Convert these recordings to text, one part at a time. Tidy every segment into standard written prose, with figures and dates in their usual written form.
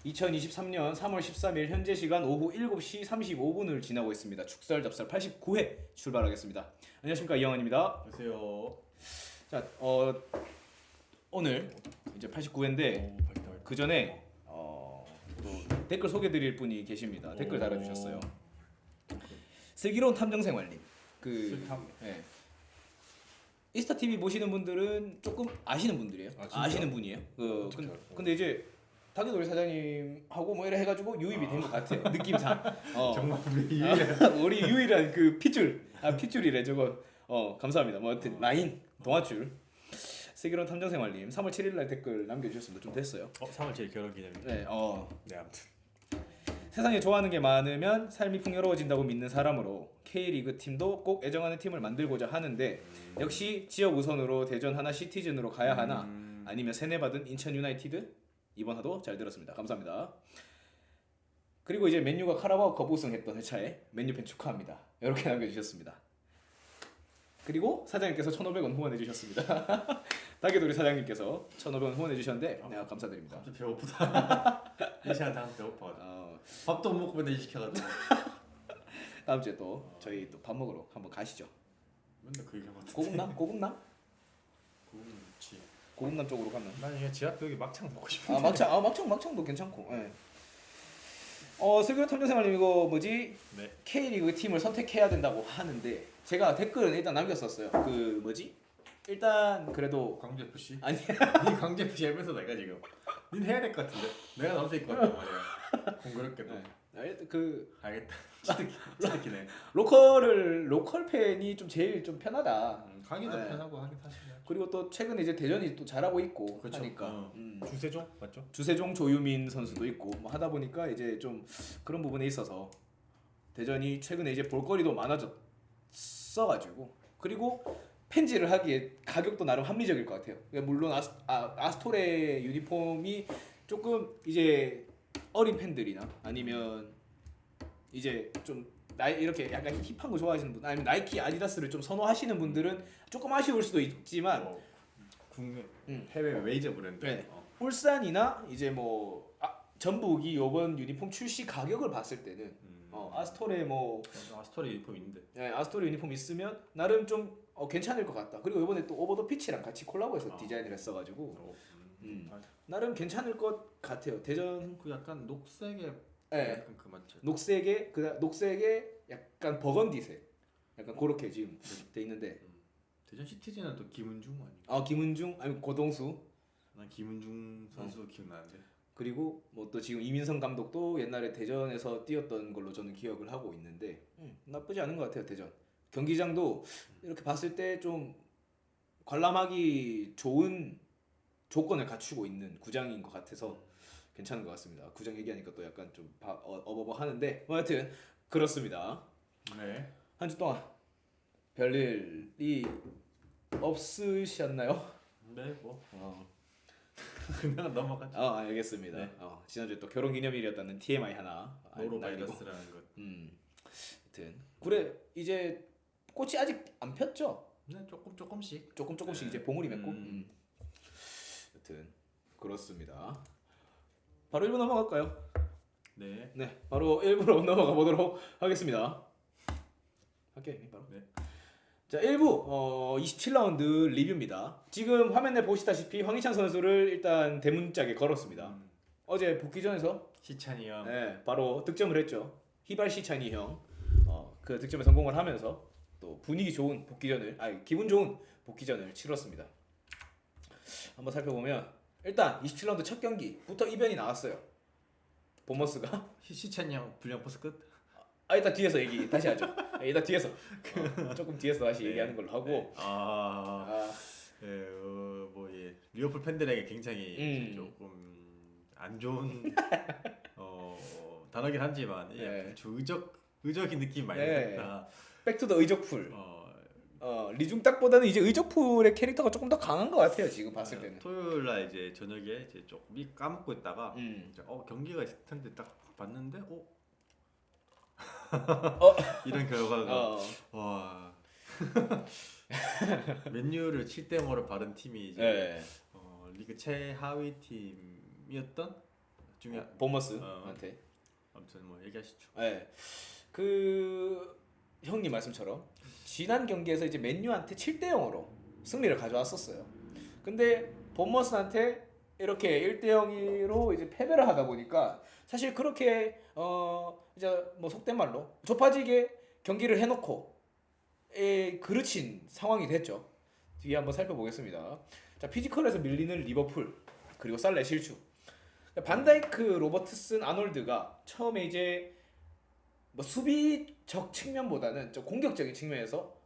2023년 3월 13일 현재 시간 오후 7시 35분을 지나고 있습니다. 축설 잡설 89회 출발하겠습니다. 안녕하십니까, 이영환입니다. 안녕하세요. 자, 오늘 이제 89회인데 그 전에 또 댓글 소개드릴 분이 계십니다. 댓글 달아주셨어요. 슬기로운 탐정생활님. 슬탐. 예. 이스타 TV 보시는 분들은 조금 아시는 분들이에요. 아시는 분이에요. 근데 이제 타겟놀이 사장님하고 뭐 이래 해가지고 유입이 된 것 같아요. 느낌상. 정말 우리 우리 유일한 그 핏줄이래 저거. 감사합니다. 뭐 하여튼 라인 동아줄. 슬기로운 탐정생활님 3월 7일날 댓글 남겨주셨습니다. 좀 됐어요. 3월 제일 결혼 기념일. 네. 네, 아무튼 세상에 좋아하는 게 많으면 삶이 풍요로워진다고 믿는 사람으로 K리그 팀도 꼭 애정하는 팀을 만들고자 하는데 역시 지역 우선으로 대전 하나 시티즌으로 가야 하나 아니면 세뇌받은 인천 유나이티드? 이번 화도 잘 들었습니다. 감사합니다. 그리고 이제 맨유가 카라바오컵 우승했던 회차에 맨유 팬 축하합니다. 이렇게 남겨주셨습니다. 그리고 사장님께서 1,500원 후원해 주셨습니다. 다게돌이 사장님께서 1,500원 후원해 주셨는데 감사드립니다. 갑자기 배고프다. 이 시간 다 배고파. 밥도 못 먹고 맨날 일 시켜가지고. 다음 주에 또 저희 또 밥 먹으러 한번 가시죠. 맨날 그 얘기만. 고급남? 그렇지. 고급남 쪽으로 가면. 난 이게 지하철 여기 막창 먹고 싶은데. 막창도 괜찮고. 예. 슬기로운 탐정생활님 이거 뭐지? 네. K리그 팀을 선택해야 된다고 하는데 제가 댓글은 일단 남겼었어요. 그 뭐지? 일단 그래도 광주 FC. 아니 니 광주 FC 하면서 내가 지금. 닌 해야 될 것 같은데. 내가 나올 수있을 것 같단 말이야. 공교롭게도. 그 알겠다. 치트키네. 로컬 팬이 좀 제일 좀 편하다. 강의도 네. 편하고 하긴 하시네. 그리고 또 최근에 이제 대전이 또 잘하고 있고 그쵸. 하니까 주세종 맞죠? 주세종 조유민 선수도 있고 뭐 하다 보니까 이제 좀 그런 부분에 있어서 대전이 최근에 이제 볼거리도 많아졌어가지고 그리고 팬지를 하기에 가격도 나름 합리적일 것 같아요. 그러니까 물론 아스토레 유니폼이 조금 이제 어린 팬들이나 아니면 이제 좀 이렇게 약간 힙한 거 좋아하시는 분 아니면 나이키 아디다스를 좀 선호하시는 분들은 조금 아쉬울 수도 있지만 국내 해외 메이저 브랜드. 네. 울산이나 이제 뭐 전북이 이번 유니폼 출시 가격을 봤을 때는 아스토레 뭐 아스토레 유니폼 있는데. 네, 아스토레 유니폼 있으면 나름 좀 괜찮을 것 같다. 그리고 이번에 또 오버 더 피치랑 같이 콜라보해서 디자인을 했어가지고 나름 괜찮을 것 같아요. 대전 그 약간 녹색의 네. 약간 그 맞죠? 녹색에 약간 버건디색 약간 그렇게 지금 돼 있는데 대전 시티즌은 또 김은중 아니야? 김은중 아니면 고동수 난 김은중 선수 기억나는데. 그리고 뭐 또 지금 이민성 감독도 옛날에 대전에서 뛰었던 걸로 저는 기억을 하고 있는데 나쁘지 않은 것 같아요. 대전 경기장도 이렇게 봤을 때 좀 관람하기 좋은 조건을 갖추고 있는 구장인 것 같아서 괜찮은 것 같습니다. 구장 얘기하니까 또 약간 좀 어버버 하는데 뭐 하여튼 그렇습니다. 네. 한 주 동안 별일이 없으셨나요? 네, 뭐. 그냥 넘어가죠. 알겠습니다. 네. 지난주에 또 결혼기념일이었다는 TMI 하나 노로바이러스라는 것. 하여튼 그래 이제 꽃이 아직 안 폈죠? 네, 조금씩. 조금씩 네. 이제 봉우리 맺고. 하여튼 그렇습니다. 바로 1부 넘어갈까요? 네. 네, 바로 1부로 넘어가 보도록 하겠습니다. 할게요, 바로. 네. 자, 1부 27라운드 리뷰입니다. 지금 화면에 보시다시피 황희찬 선수를 일단 대문짝에 걸었습니다. 어제 복귀전에서 시찬이 형. 네, 바로 득점을 했죠. 히발 시찬이 형. 그 득점에 성공을 하면서 또 분위기 좋은 기분 좋은 복귀전을 치렀습니다. 한번 살펴보면 일단 27라운드 첫 경기부터 이변이 나왔어요. 보머스가 시찬이 형 불량 포스 끝. 이따 뒤에서 얘기 다시 하죠. 이따 뒤에서 조금 뒤에서 다시 얘기하는 걸로 하고. 리버풀 팬들에게 굉장히 조금 안 좋은 단어긴 하지만 의적인 느낌 많이 든다. 백투더 의적풀. 리중딱보다는 이제 의적풀의 캐릭터가 조금 더 강한 것 같아요. 지금 봤을 때는. 토요일 날 이제 저녁에 이제 조금 까먹고 있다가 이제 경기가 있을 텐데 딱 봤는데 이런 결과가 와 맨유를 7대 0으로 바른 팀이 이제 리그 최하위 팀이었던 중요. 본머스한테. 아무튼 뭐 얘기하시죠. 네. 그 형님 말씀처럼 지난 경기에서 이제 맨유한테 7대 0으로 승리를 가져왔었어요. 근데 본머스한테 이렇게 1대 0으로 이제 패배를 하다 보니까 사실 그렇게 이제 뭐 속된 말로 좁아지게 경기를 해놓고 그르친 상황이 됐죠. 뒤에 한번 살펴보겠습니다. 자, 피지컬에서 밀리는 리버풀 그리고 살레 실축. 반다이크, 로버트슨, 아놀드가 처음에 이제 뭐 수비적 측면보다는 좀 공격적인 측면에서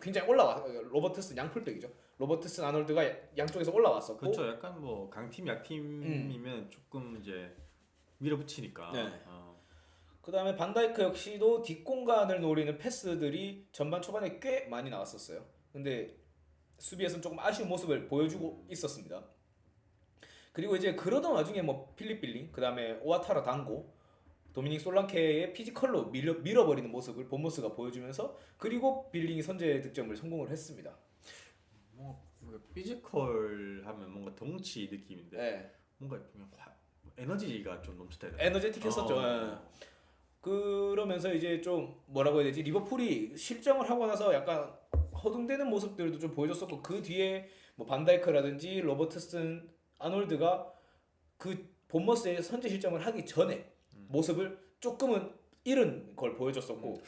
굉장히 로버트슨 양풀백이죠. 로버트슨, 아놀드가 양쪽에서 올라왔었고. 그렇죠. 약간 뭐 강팀 약팀이면 조금 이제 밀어붙이니까. 네. 그다음에 반다이크 역시도 뒷공간을 노리는 패스들이 전반 초반에 꽤 많이 나왔었어요. 근데 수비에서는 조금 아쉬운 모습을 보여주고 있었습니다. 그리고 이제 그러던 와중에 뭐 필립 빌링, 그다음에 오아타라 당고, 도미닉 솔랑케의 피지컬로 밀어버리는 모습을 본머스가 보여주면서 그리고 빌링이 선제 득점을 성공을 했습니다. 뭐 피지컬 하면 뭔가 덩치 느낌인데 네. 뭔가 그냥 에너지가 좀 넘쳤다 해야 되나? 에너제틱했었죠. 그러면서 이제 좀 뭐라고 해야 되지? 리버풀이 실점을 하고 나서 약간 허둥대는 모습들도 좀 보여줬었고 그 뒤에 뭐 반다이크라든지 로버트슨, 아놀드가 그 본머스의 선제 실점을 하기 전에 모습을 조금은 잃은 걸 보여줬었고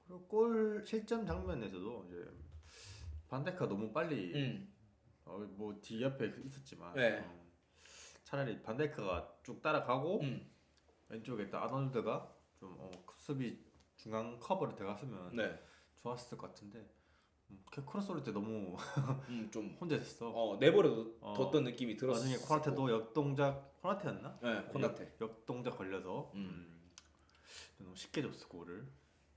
그리고 골 실점 장면에서도 이제 반데크가 너무 빨리 뭐 뒤 옆에 있었지만 네. 차라리 반데크가 쭉 따라가고 왼쪽에 딱 아놀드가 좀 수비 중앙 커버를 들어갔으면 네. 좋았을 것 같은데 크로스 올릴 때 너무 좀 혼자 했어. 내버려뒀던 느낌이 들었어. 나중에 코나테도 역동작 코나테였나? 네, 코나테. 역동작 걸려서 너무 쉽게 줬어 골을.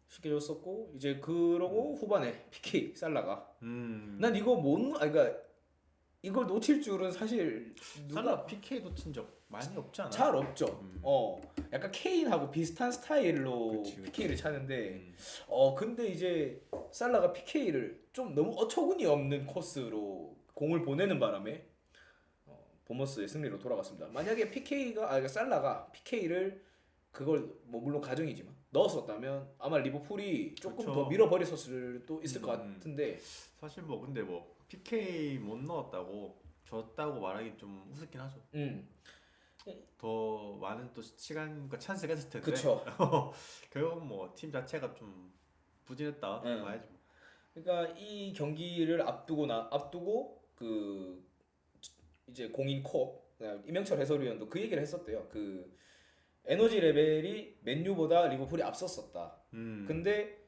쉽게 줬었고 이제 그러고 후반에 PK 살라가 난 이거 그러니까 이걸 놓칠 줄은 사실 살라 PK 놓친 적 많이 없지 않아? 잘 없죠. 약간 케인하고 비슷한 스타일로 그치. PK를 차는데 근데 이제 살라가 PK를 좀 너무 어처구니 없는 코스로 공을 보내는 바람에 보머스의 승리로 돌아갔습니다. 만약에 그러니까 살라가 PK를 그걸 뭐 물론 가정이지만 넣었었다면 아마 리버풀이 조금 그쵸. 더 밀어버렸을 수도 있을 것 같은데 사실 뭐 근데 뭐 PK 못 넣었다고 졌다고 말하기 좀 우습긴 하죠. 더 많은 또 시간과 찬스가 있을 텐데. 그쵸. 결국 뭐 팀 자체가 좀 부진했다 봐야지. 뭐. 그러니까 이 경기를 앞두고 그 이제 공인 컵 이명철 해설위원도 그 얘기를 했었대요. 그 에너지 레벨이 맨유보다 리버풀이 앞섰었다. 근데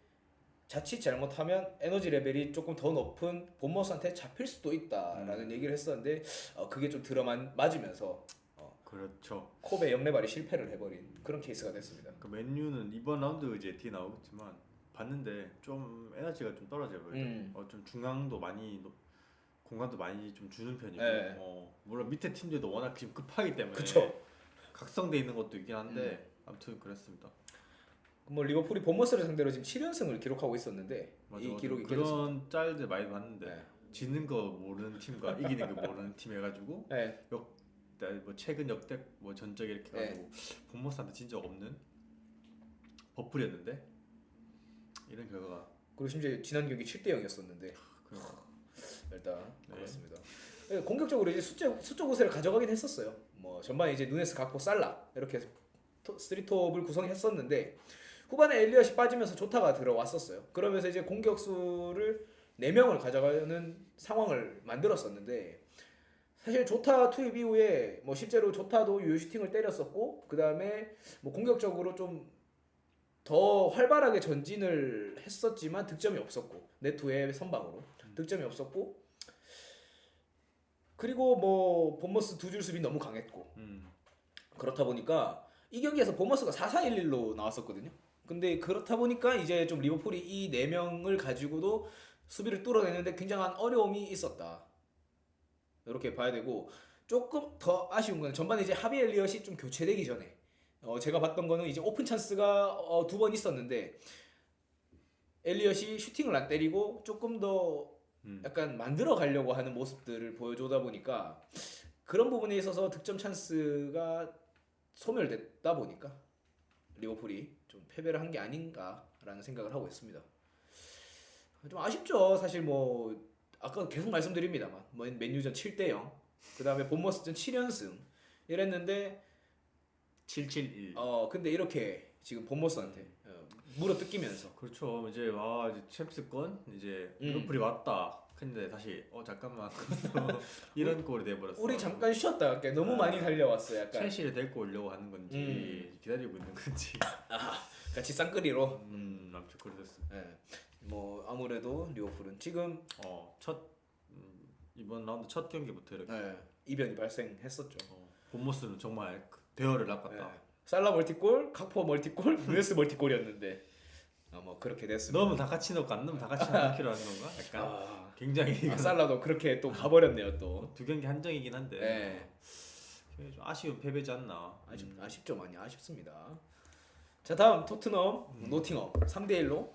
자칫 잘못하면 에너지 레벨이 조금 더 높은 본머스한테 잡힐 수도 있다라는 얘기를 했었는데 그게 좀 들어맞으면서 그렇죠. 컵의 영레발이 실패를 해버린 그런 케이스가 됐습니다. 그 맨유는 이번 라운드 이제 뒤에 나오겠지만 봤는데 좀 에너지가 좀 떨어져 보여요. 좀 중앙도 많이 공간도 많이 좀 주는 편이고 네. 물론 밑에 팀들도 워낙 지금 급하기 때문에 그쵸. 각성돼 있는 것도 있긴 한데 아무튼 그랬습니다. 뭐 리버풀이 본머스를 상대로 지금 7연승을 기록하고 있었는데 맞아, 이 기록이 그런 짤들 많이 봤는데 네. 지는 거 모르는 팀과 이기는 거 모르는 팀 해가지고 네. 뭐 최근 역대 뭐 전적 이렇게 해가지고 본머스한테 진 적 없는 버플이었는데 이런 결과가 그리고 심지어 지난 경기 7대 0이었었는데 일단 그렇습니다. 공격적으로 이제 수적 우세를 가져가긴 했었어요. 뭐 전반에 이제 누네스, 가포, 살라 이렇게 스리톱을 구성했었는데 후반에 엘리엇이 빠지면서 조타가 들어왔었어요. 그러면서 이제 공격수를 4명을 가져가는 상황을 만들었었는데 사실 조타 투입 이후에 뭐 실제로 조타도 유효슈팅을 때렸었고 그 다음에 뭐 공격적으로 좀 더 활발하게 전진을 했었지만 득점이 없었고 네토의 선방으로 득점이 없었고 그리고 뭐 본머스 두 줄 수비 너무 강했고 그렇다 보니까 이 경기에서 본머스가 4-4-1-1로 나왔었거든요. 근데 그렇다 보니까 이제 좀 리버풀이 이 4명을 가지고도 수비를 뚫어내는데 굉장한 어려움이 있었다. 이렇게 봐야 되고 조금 더 아쉬운 건 전반에 이제 하비 엘리엇이 좀 교체되기 전에 제가 봤던 거는 이제 오픈 찬스가 2번 있었는데 엘리엇이 슈팅을 안 때리고 조금 더 약간 만들어 가려고 하는 모습들을 보여주다 보니까 그런 부분에 있어서 득점 찬스가 소멸됐다 보니까 리버풀이 좀 패배를 한 게 아닌가라는 생각을 하고 있습니다. 좀 아쉽죠. 사실 뭐 아까 계속 말씀드립니다만 뭐 맨유전 7대0 그다음에 본머스전 7연승 이랬는데 771. 근데 이렇게 지금 본머스한테 물어 뜯기면서 그렇죠. 이제 이제 챔스권 이제 리버풀이 왔다. 근데 다시 잠깐만 이런 꼴이 돼버렸어. 우리 잠깐 쉬었다 갈게. 너무 많이 달려왔어 약간. 첼시를 데리고 오려고 하는 건지 기다리고 있는 건지. 같이 쌍끌이로. 아무튼 그랬어. 네. 뭐 아무래도 리버풀은 지금 첫 이번 라운드 첫 경기부터 이렇게 이변이 발생했었죠. 본모스는 정말 대열을 낚았다. 네. 살라 멀티골, 각포 멀티골, 누네스 멀티골이었는데 뭐 그렇게 됐습니다. 넣으면 다 같이 넣고 안 넣으면 다 같이 넣기로 하는 건가? 약간 굉장히 살라도 그렇게 또 가버렸네요 또. 두 경기 한정이긴 한데 네. 좀 아쉬운 패배지 않나. 아쉽죠. 많이 아쉽습니다. 자 다음 토트넘 노팅엄 3대1로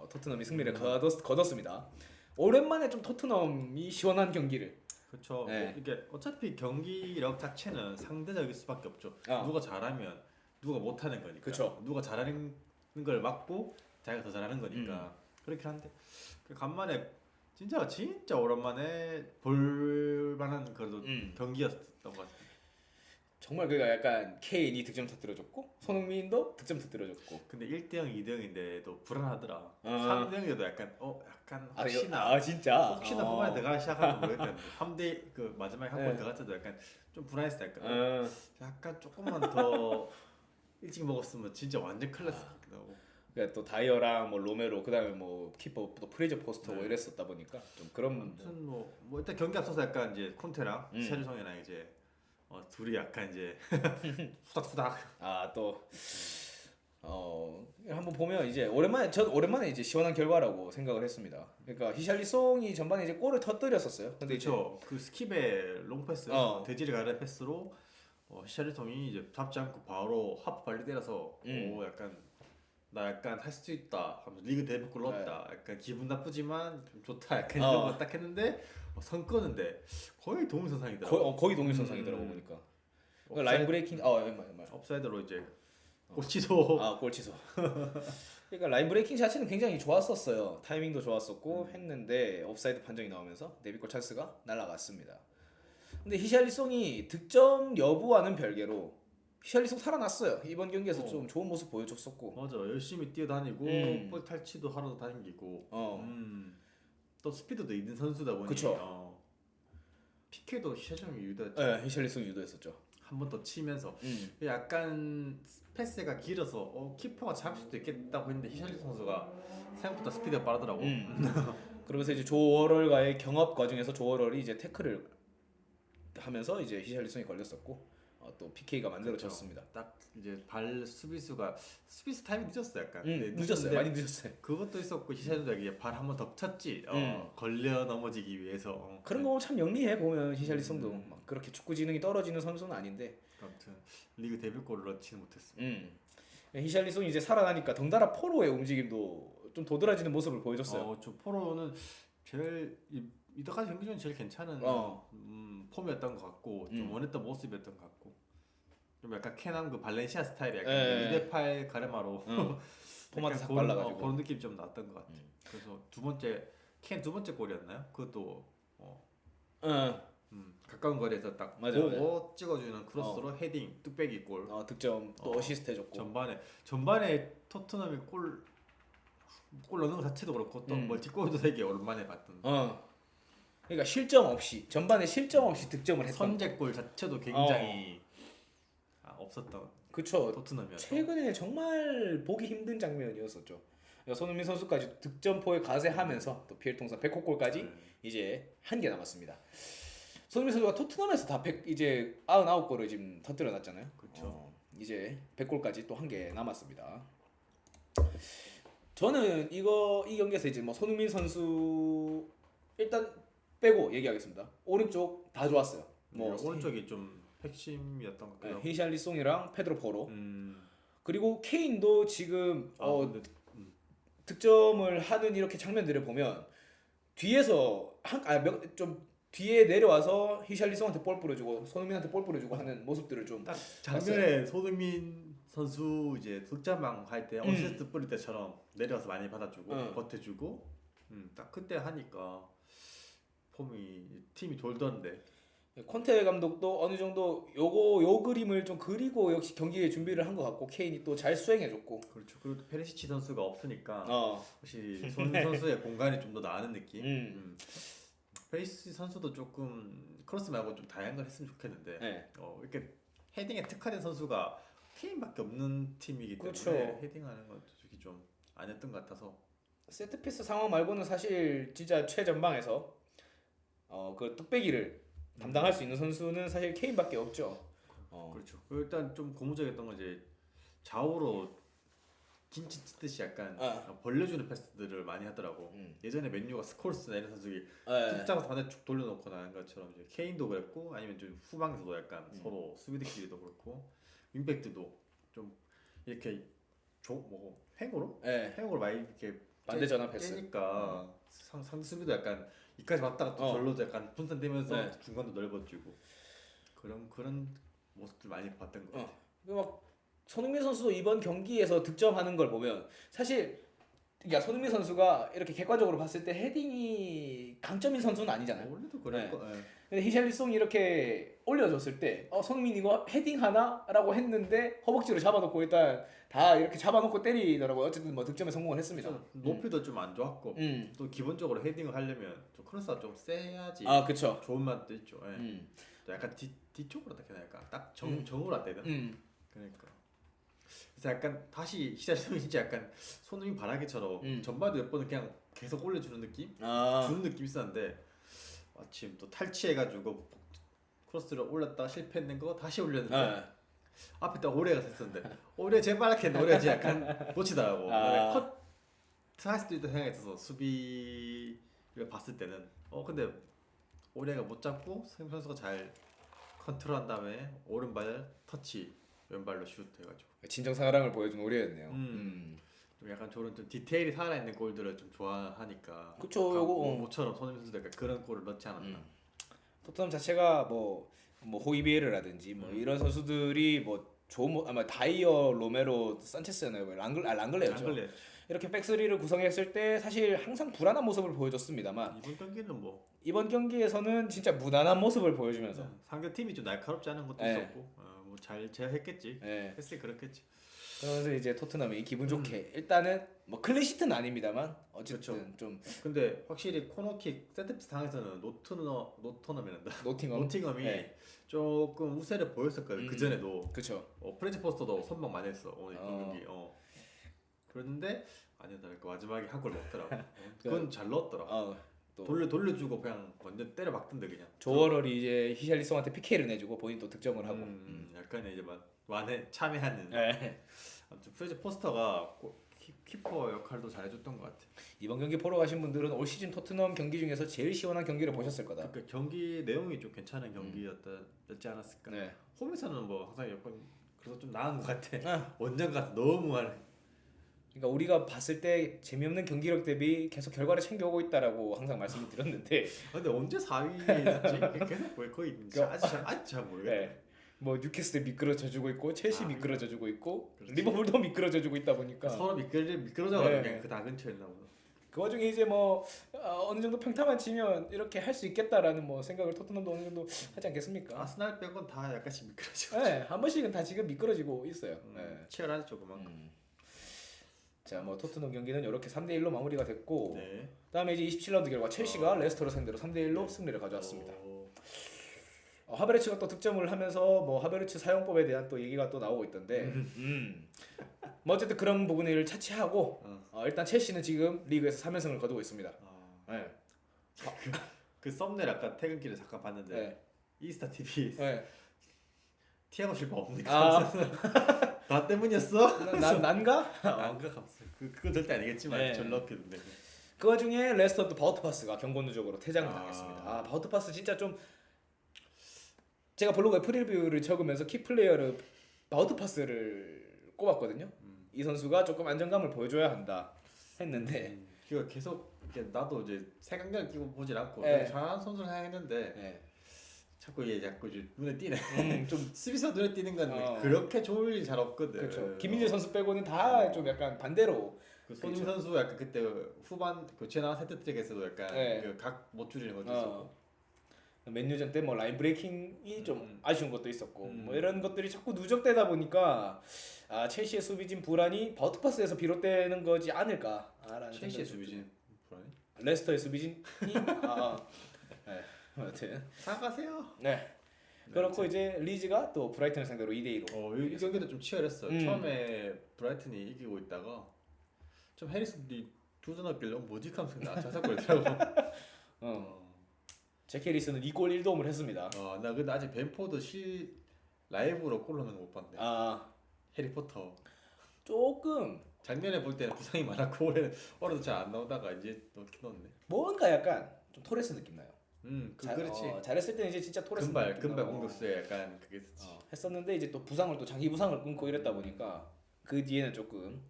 토트넘이 승리를 거뒀습니다. 오랜만에 좀 토트넘이 시원한 경기를. 그렇죠. 네. 이게 어차피 경기력 자체는 상대적일 수밖에 없죠. 어. 누가 잘하면 누가 못하는 거니까. 그쵸. 누가 잘하는 걸 막고 자기가 더 잘하는 거니까. 그렇긴 한데 간만에 진짜 오랜만에 볼 만한 그래도 경기였던 것 같아요. 정말 그가 약간 케인이 득점 터뜨려줬고 손흥민도 득점 터뜨려줬고. 근데 1대0, 2대0인데도 불안하더라. 3대0에도 약간 혹시나 진짜 혹시나 후반에 들어가 시작하면 모르겠는데 3대 그 마지막에 한 골 들어갈 때도 약간 좀 불안했어. 약간 조금만 더 일찍 먹었으면 진짜 완전 클래스 같기도 하고. 그러니까 또 다이어랑 뭐 로메로 그다음에 뭐 키퍼 또 프레이저 포스터 뭐 이랬었다 보니까 좀 그런 아무튼 뭐 일단 경기 앞서서 약간 이제 콘테랑 세르성이랑 이제 둘이 약간 이제 후닥후닥 또 한번 보면 이제 오랜만에 이제 시원한 결과라고 생각을 했습니다. 그러니까 히샬리송이 전반에 이제 골을 터뜨렸었어요. 근데 그렇죠. 그 스킵의 롱패스 대지를 가는 패스로 히샬리송이 이제 잡지 않고 바로 하프 발리 때려서 나 약간 할 수 있다 하면서 리그 데뷔골 넣었다. 약간 기분 나쁘지만 좀 좋다. 약간 이런 거 딱 했는데 선 끄는데 거의 동일선상이더라고. 거의 동일선상이더라고 보니까. 그러니까 라인 브레이킹 업사이드로 이제 골 취소. 골 취소. 그러니까 라인 브레이킹 자체는 굉장히 좋았었어요. 타이밍도 좋았었고 했는데 옵사이드 판정이 나오면서 데뷔골 찬스가 날아갔습니다. 근데 히샬리송이 득점 여부와는 별개로 히샬리송 살아났어요. 이번 경기에서 좀 좋은 모습 보여줬었고. 맞아. 열심히 뛰어다니고 볼 탈취도 하러 다니고. 또 스피드도 있는 선수다 보니. 그쵸. PK도 히샬리송이 유도했죠. 네, 히샬리송이 유도했었죠. 한 번 더 치면서 약간 패스가 길어서 키퍼가 잡을 수도 있겠다고 했는데 히샬리송 선수가 생각보다 스피드가 빠르더라고. 그러면서 이제 조월월과의 경합 과정에서 조월월이 이제 태클을 하면서 이제 히샬리송이 걸렸었고 또 PK가 만들어졌습니다. 딱 이제 수비수 타이밍 늦었어 약간. 늦었어요. 많이 늦었어요. 그것도 있었고 히샬리송이 이제 발 한번 덮쳤지. 걸려 넘어지기 위해서. 그런 거 보면 참 영리해 보면 히샬리송도 막 그렇게 축구 지능이 떨어지는 선수는 아닌데. 아무튼 리그 데뷔골을 넣지는 못했습니다. 히샬리송이 이제 살아나니까 덩달아 포로의 움직임도 좀 도드라지는 모습을 보여줬어요. 저 포로는 제일 이때까지 경기 중에 제일 괜찮은 폼이었던 것 같고 좀 원했던 모습이었던 것 같고 좀 약간 캐남 그 발렌시아 스타일의 약간 2대8 가르마로 포마드 싹 발라가지고 그런 느낌 좀 났던 것 같아. 그래서 두 번째 골이었나요? 그것도 가까운 거리에서 딱 보고 찍어주는 크로스로 헤딩 뚝배기 골. 득점 또 어시스트 해줬고. 전반에 토트넘이 골 넣는 것 자체도 그렇고 또 멀티골도 되게 오랜만에 봤던. 그러니까 실점 없이 전반에 실점 없이 득점을 했던. 선제골 자체도 굉장히 없었던. 그쵸. 토트넘이었어. 최근에 정말 보기 힘든 장면이었었죠. 그러니까 손흥민 선수까지 득점포에 가세하면서 또 피엘통사 100골까지 이제 한 개 남았습니다. 손흥민 선수가 토트넘에서 다 이제 99골을 지금 터뜨려놨잖아요. 그렇죠. 이제 100골까지 또 한 개 남았습니다. 저는 이 경기에서 이제 뭐 손흥민 선수 일단 빼고 얘기하겠습니다. 오른쪽 다 좋았어요. 뭐 오른쪽이 좀 핵심이었던 것 같아요. 히샬리송이랑 페드로 포로. 그리고 케인도 지금 득점을 하는 이렇게 장면들을 보면 뒤에서 좀 뒤에 내려와서 히샬리송한테 볼 뿌려주고 손흥민한테 볼 뿌려주고 하는 모습들을 좀 딱 작년에 손흥민 선수 이제 득점왕 할 때 어시스트 뿌릴 때처럼 내려와서 많이 받아주고 버텨주고 딱 그때 하니까 폼이 팀이 돌던데. 콘테 감독도 어느 정도 요 그림을 좀 그리고 역시 경기에 준비를 한 것 같고 케인이 또 잘 수행해줬고. 그렇죠. 그리고 또 페리시치 선수가 없으니까 어. 혹시 손 선수의 공간이 좀 더 나는 느낌. 페리시치 선수도 조금 크로스 말고 좀 다양한 걸 했으면 좋겠는데 네. 이렇게 헤딩에 특화된 선수가 케인밖에 없는 팀이기 때문에 그렇죠. 헤딩하는 건 솔직히 좀 아니었던 것 같아서. 세트피스 상황 말고는 사실 진짜 최전방에서 그 뚝배기를 담당할 수 있는 선수는 사실 케인밖에 없죠. 그렇죠. 일단 좀 고무적이었던 건 이제 좌우로 김치 찢듯이 약간 벌려주는 패스들을 많이 하더라고. 예전에 맨유가 스콜스나 이런 선수들이 툭 잡아서 반대 쭉 돌려놓고 나는 것처럼 이제 케인도 그랬고 아니면 좀 후방에서도 약간 서로 수비들끼리도 그렇고 윙백들도 좀 이렇게 횡으로? 네. 횡으로 많이 이렇게 반대 전환 패스. 깨니까 상대 수비도 약간 이까지 왔다가 또 절로도 약간 분산되면서 중간도 넓어지고 그런 모습들 많이 봤던 것 같아. 막 손흥민 선수도 이번 경기에서 득점하는 걸 보면 사실 그러니까 손흥민 선수가 이렇게 객관적으로 봤을 때 헤딩이 강점인 선수는 아니잖아요. 원래도 그랬고. 근데 히샬리송이 이렇게 올려줬을 때 손흥민 이거 헤딩 하나라고 했는데 허벅지로 잡아놓고 일단 다 이렇게 잡아놓고 때리더라고요. 어쨌든 뭐 득점에 성공을 했습니다. 높이도 좀 안 좋았고 또 기본적으로 헤딩을 하려면 좀 크로스가 좀 세야지. 그쵸. 좋은 맛도 있죠. 또 약간 뒤쪽으로 딱 해야 약간 딱 정으로 안 되나? 그러니까. 그래서 약간 다시 히샬리송이 진짜 약간 손흥민 바라기처럼 전반도 몇 번은 그냥 계속 올려주는 느낌? 주는 느낌 있었는데 마침 또 탈취해가지고 크로스를 올렸다가 실패했는 거 다시 올렸는데 앞에 딱 오레가 섰었는데 오레 제발 했는데 오레가 이제 약간 놓치더라고. 컷 할 수도 있다 생각했어서 수비를 봤을 때는 근데 오레가 못 잡고 승민 선수가 잘 컨트롤한 다음에 오른발 터치 왼발로 슛 해가지고 진정 사랑을 보여준 오리였네요. 좀 약간 저런 좀 디테일이 살아있는 골들을 좀 좋아하니까. 그쵸. 요거 모처럼 손흥민 선수도 약간 그런 골을 넣지 않았나. 토트넘 자체가 뭐 호이비에르라든지 뭐 이런 선수들이 뭐 좋은 아마 다이어, 로메로, 산체스였나요? 랑글레였죠. 랑글레. 이렇게 백스리를 구성했을 때 사실 항상 불안한 모습을 보여줬습니다만 이번 경기는 뭐 이번 경기에서는 진짜 무난한 모습을 보여주면서 상대 팀이 좀 날카롭지 않은 것도 있었고 뭐 잘 제어했겠지. 했을 그렇겠지. 그러면서 이제 토트넘이 기분 좋게 일단은 뭐 클린시트는 아닙니다만 어쨌든 그렇죠. 좀 근데 확실히 코너킥 세트피스 상에서는 노팅엄이 조금 우세를 보였었거든. 그 전에도. 그렇죠. 프렌치 포스터도 선방 많이 했어 오늘 경기. 그런데 아니다 그 마지막에 한 골 넣더라고. 그건 잘 넣었더라. 또 돌려주고 그냥 완전 때려 박던데 그냥. 조어럴이 이제 히샬리송한테 PK를 내주고 본인 또 득점을 하고. 약간 이제 참여하는. 아무튼 프렌치 포스터가 키퍼 역할도 잘해줬던 것 같아. 이번 경기 보러 가신 분들은 올 시즌 토트넘 경기 중에서 제일 시원한 경기를 보셨을 거다. 그러니까 경기 내용이 좀 괜찮은 경기였지 않았을까. 홈에서는 뭐 항상 약간 그래서 좀 나은 것 같아. 원정 가서 너무 하네. 그러니까 우리가 봤을 때 재미없는 경기력 대비 계속 결과를 챙겨오고 있다라고 항상 말씀을 드렸는데. 근데 언제 4위였지? 계속 거의 아직 잘 모르겠네. 뭐 뉴캐슬 미끄러져주고 있고 첼시 미끄러져주고 있고 리버풀도 미끄러져주고 있다 보니까 서로 미끄러져가지고 그냥 그 다 근처에 있나 보다. 그 와중에 이제 뭐 어느 정도 평타만 치면 이렇게 할 수 있겠다라는 뭐 생각을 토트넘도 어느 정도 하지 않겠습니까? 아스날 빼곤 다 약간씩 미끄러져. 한 번씩은 다 지금 미끄러지고 있어요. 치열하죠 조금만. 자, 뭐 토트넘 경기는 이렇게 3대 1로 마무리가 됐고 네. 그다음에 이제 27라운드 결과 첼시가 레스터를 상대로 3대 1로 승리를 가져왔습니다. 하베르츠가 또 득점을 하면서 뭐 하베르츠 사용법에 대한 또 얘기가 또 나오고 있던데 뭐 어쨌든 그런 부분을 차치하고 일단 첼시는 지금 리그에서 3연승을 거두고 있습니다. 그 썸네일 아까 퇴근길에 잠깐 봤는데 이스타 TV 티아고 실바 없는 나 때문이었어? 난가? 난가 그건 절대 아니겠지만 절럽겠는데. 그 와중에 레스터도 바우트파스가 경고 누적으로 퇴장을 당했습니다. 바우트파스 진짜 좀 제가 블로그에 프리뷰를 적으면서 키플레이어를 바우트파스를 꼽았거든요. 이 선수가 조금 안정감을 보여줘야 한다 했는데 그러니까 계속 나도 이제 색안경 끼고 보진 않고 네. 잘하는 선수를 생각했는데 네. 자꾸 이제 눈에 띄네. 좀 수비수가 눈에 띄는 건 그렇게 좋을 일 잘 없거든. 그렇죠. 김민재 선수 빼고는 다 좀 약간 반대로. 그 손흥민 선수 약간 그때 후반 교체 나온 세트트랙에서도 약간 그 각 못 줄이는 것도 있었고. 맨유전 때 뭐 라인 브레이킹이 좀 아쉬운 것도 있었고 뭐 이런 것들이 자꾸 누적되다 보니까 첼시의 수비진 불안이 버트파스에서 비롯되는 거지 않을까라는 첼시의 수비진 불안이? 레스터의 수비진이 네. 아무튼 사과하세요. 네. 그렇고 이제 리즈가 또 브라이튼을 상대로 2대2로 이 경기도 좀 치열했어. 처음에 브라이튼이 이기고 있다가 좀 해리슨이 두전 넣길래 뭐지 하면서 자석거리더라고. 잭 해리스는 2골 1도움을 했습니다. 나 근데 아직 벤포드 라이브로 골 넣는 거 못 봤네. 해리포터. 조금 작년에 볼 때는 부상이 많았고 올해도 잘 안 나오다가 이제 넣긴 넣었네. 뭔가 약간 좀 토레스 느낌 나요. 그렇지. 잘했을 때는 이제 진짜 토레스 금발 공격수에 약간 그게 있었지. 했었는데 이제 또 부상을 장기 부상을 끊고 이랬다 보니까 그 뒤에는 조금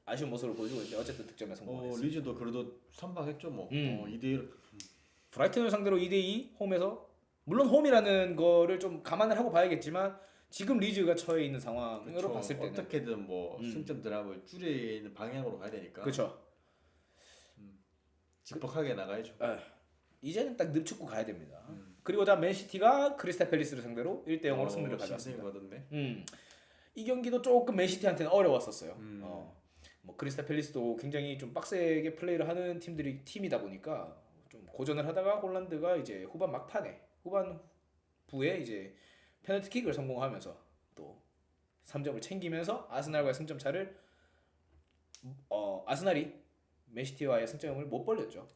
아쉬운 모습을 보여주고 이제 어쨌든 득점에 성공했어요. 리즈도 그래도 선방했죠 뭐. 2대1. 브라이튼을 상대로 2대2 홈에서 물론 홈이라는 거를 좀 감안을 하고 봐야겠지만 지금 리즈가 처해 있는 상황으로 그쵸. 봤을 때는 어떻게든 뭐 승점 드랍을 줄이는 방향으로 가야 되니까. 그렇죠. 집박하게 나가야죠. 이제는 딱 늪축구 가야 됩니다. 그리고 자 맨시티가 크리스탈 팰리스를 상대로 1대0으로 승리를 가져왔습니다. 이 경기도 조금 맨시티한테는 어려웠었어요. 뭐 크리스탈 팰리스도 굉장히 좀 빡세게 플레이를 하는 팀이다 보니까 좀 고전을 하다가 홀란드가 이제 후반부에 이제 페널티킥을 성공하면서 또 3점을 챙기면서 아스날과의 승점 차를 아스날이 맨시티와의 승점을 못 벌렸죠.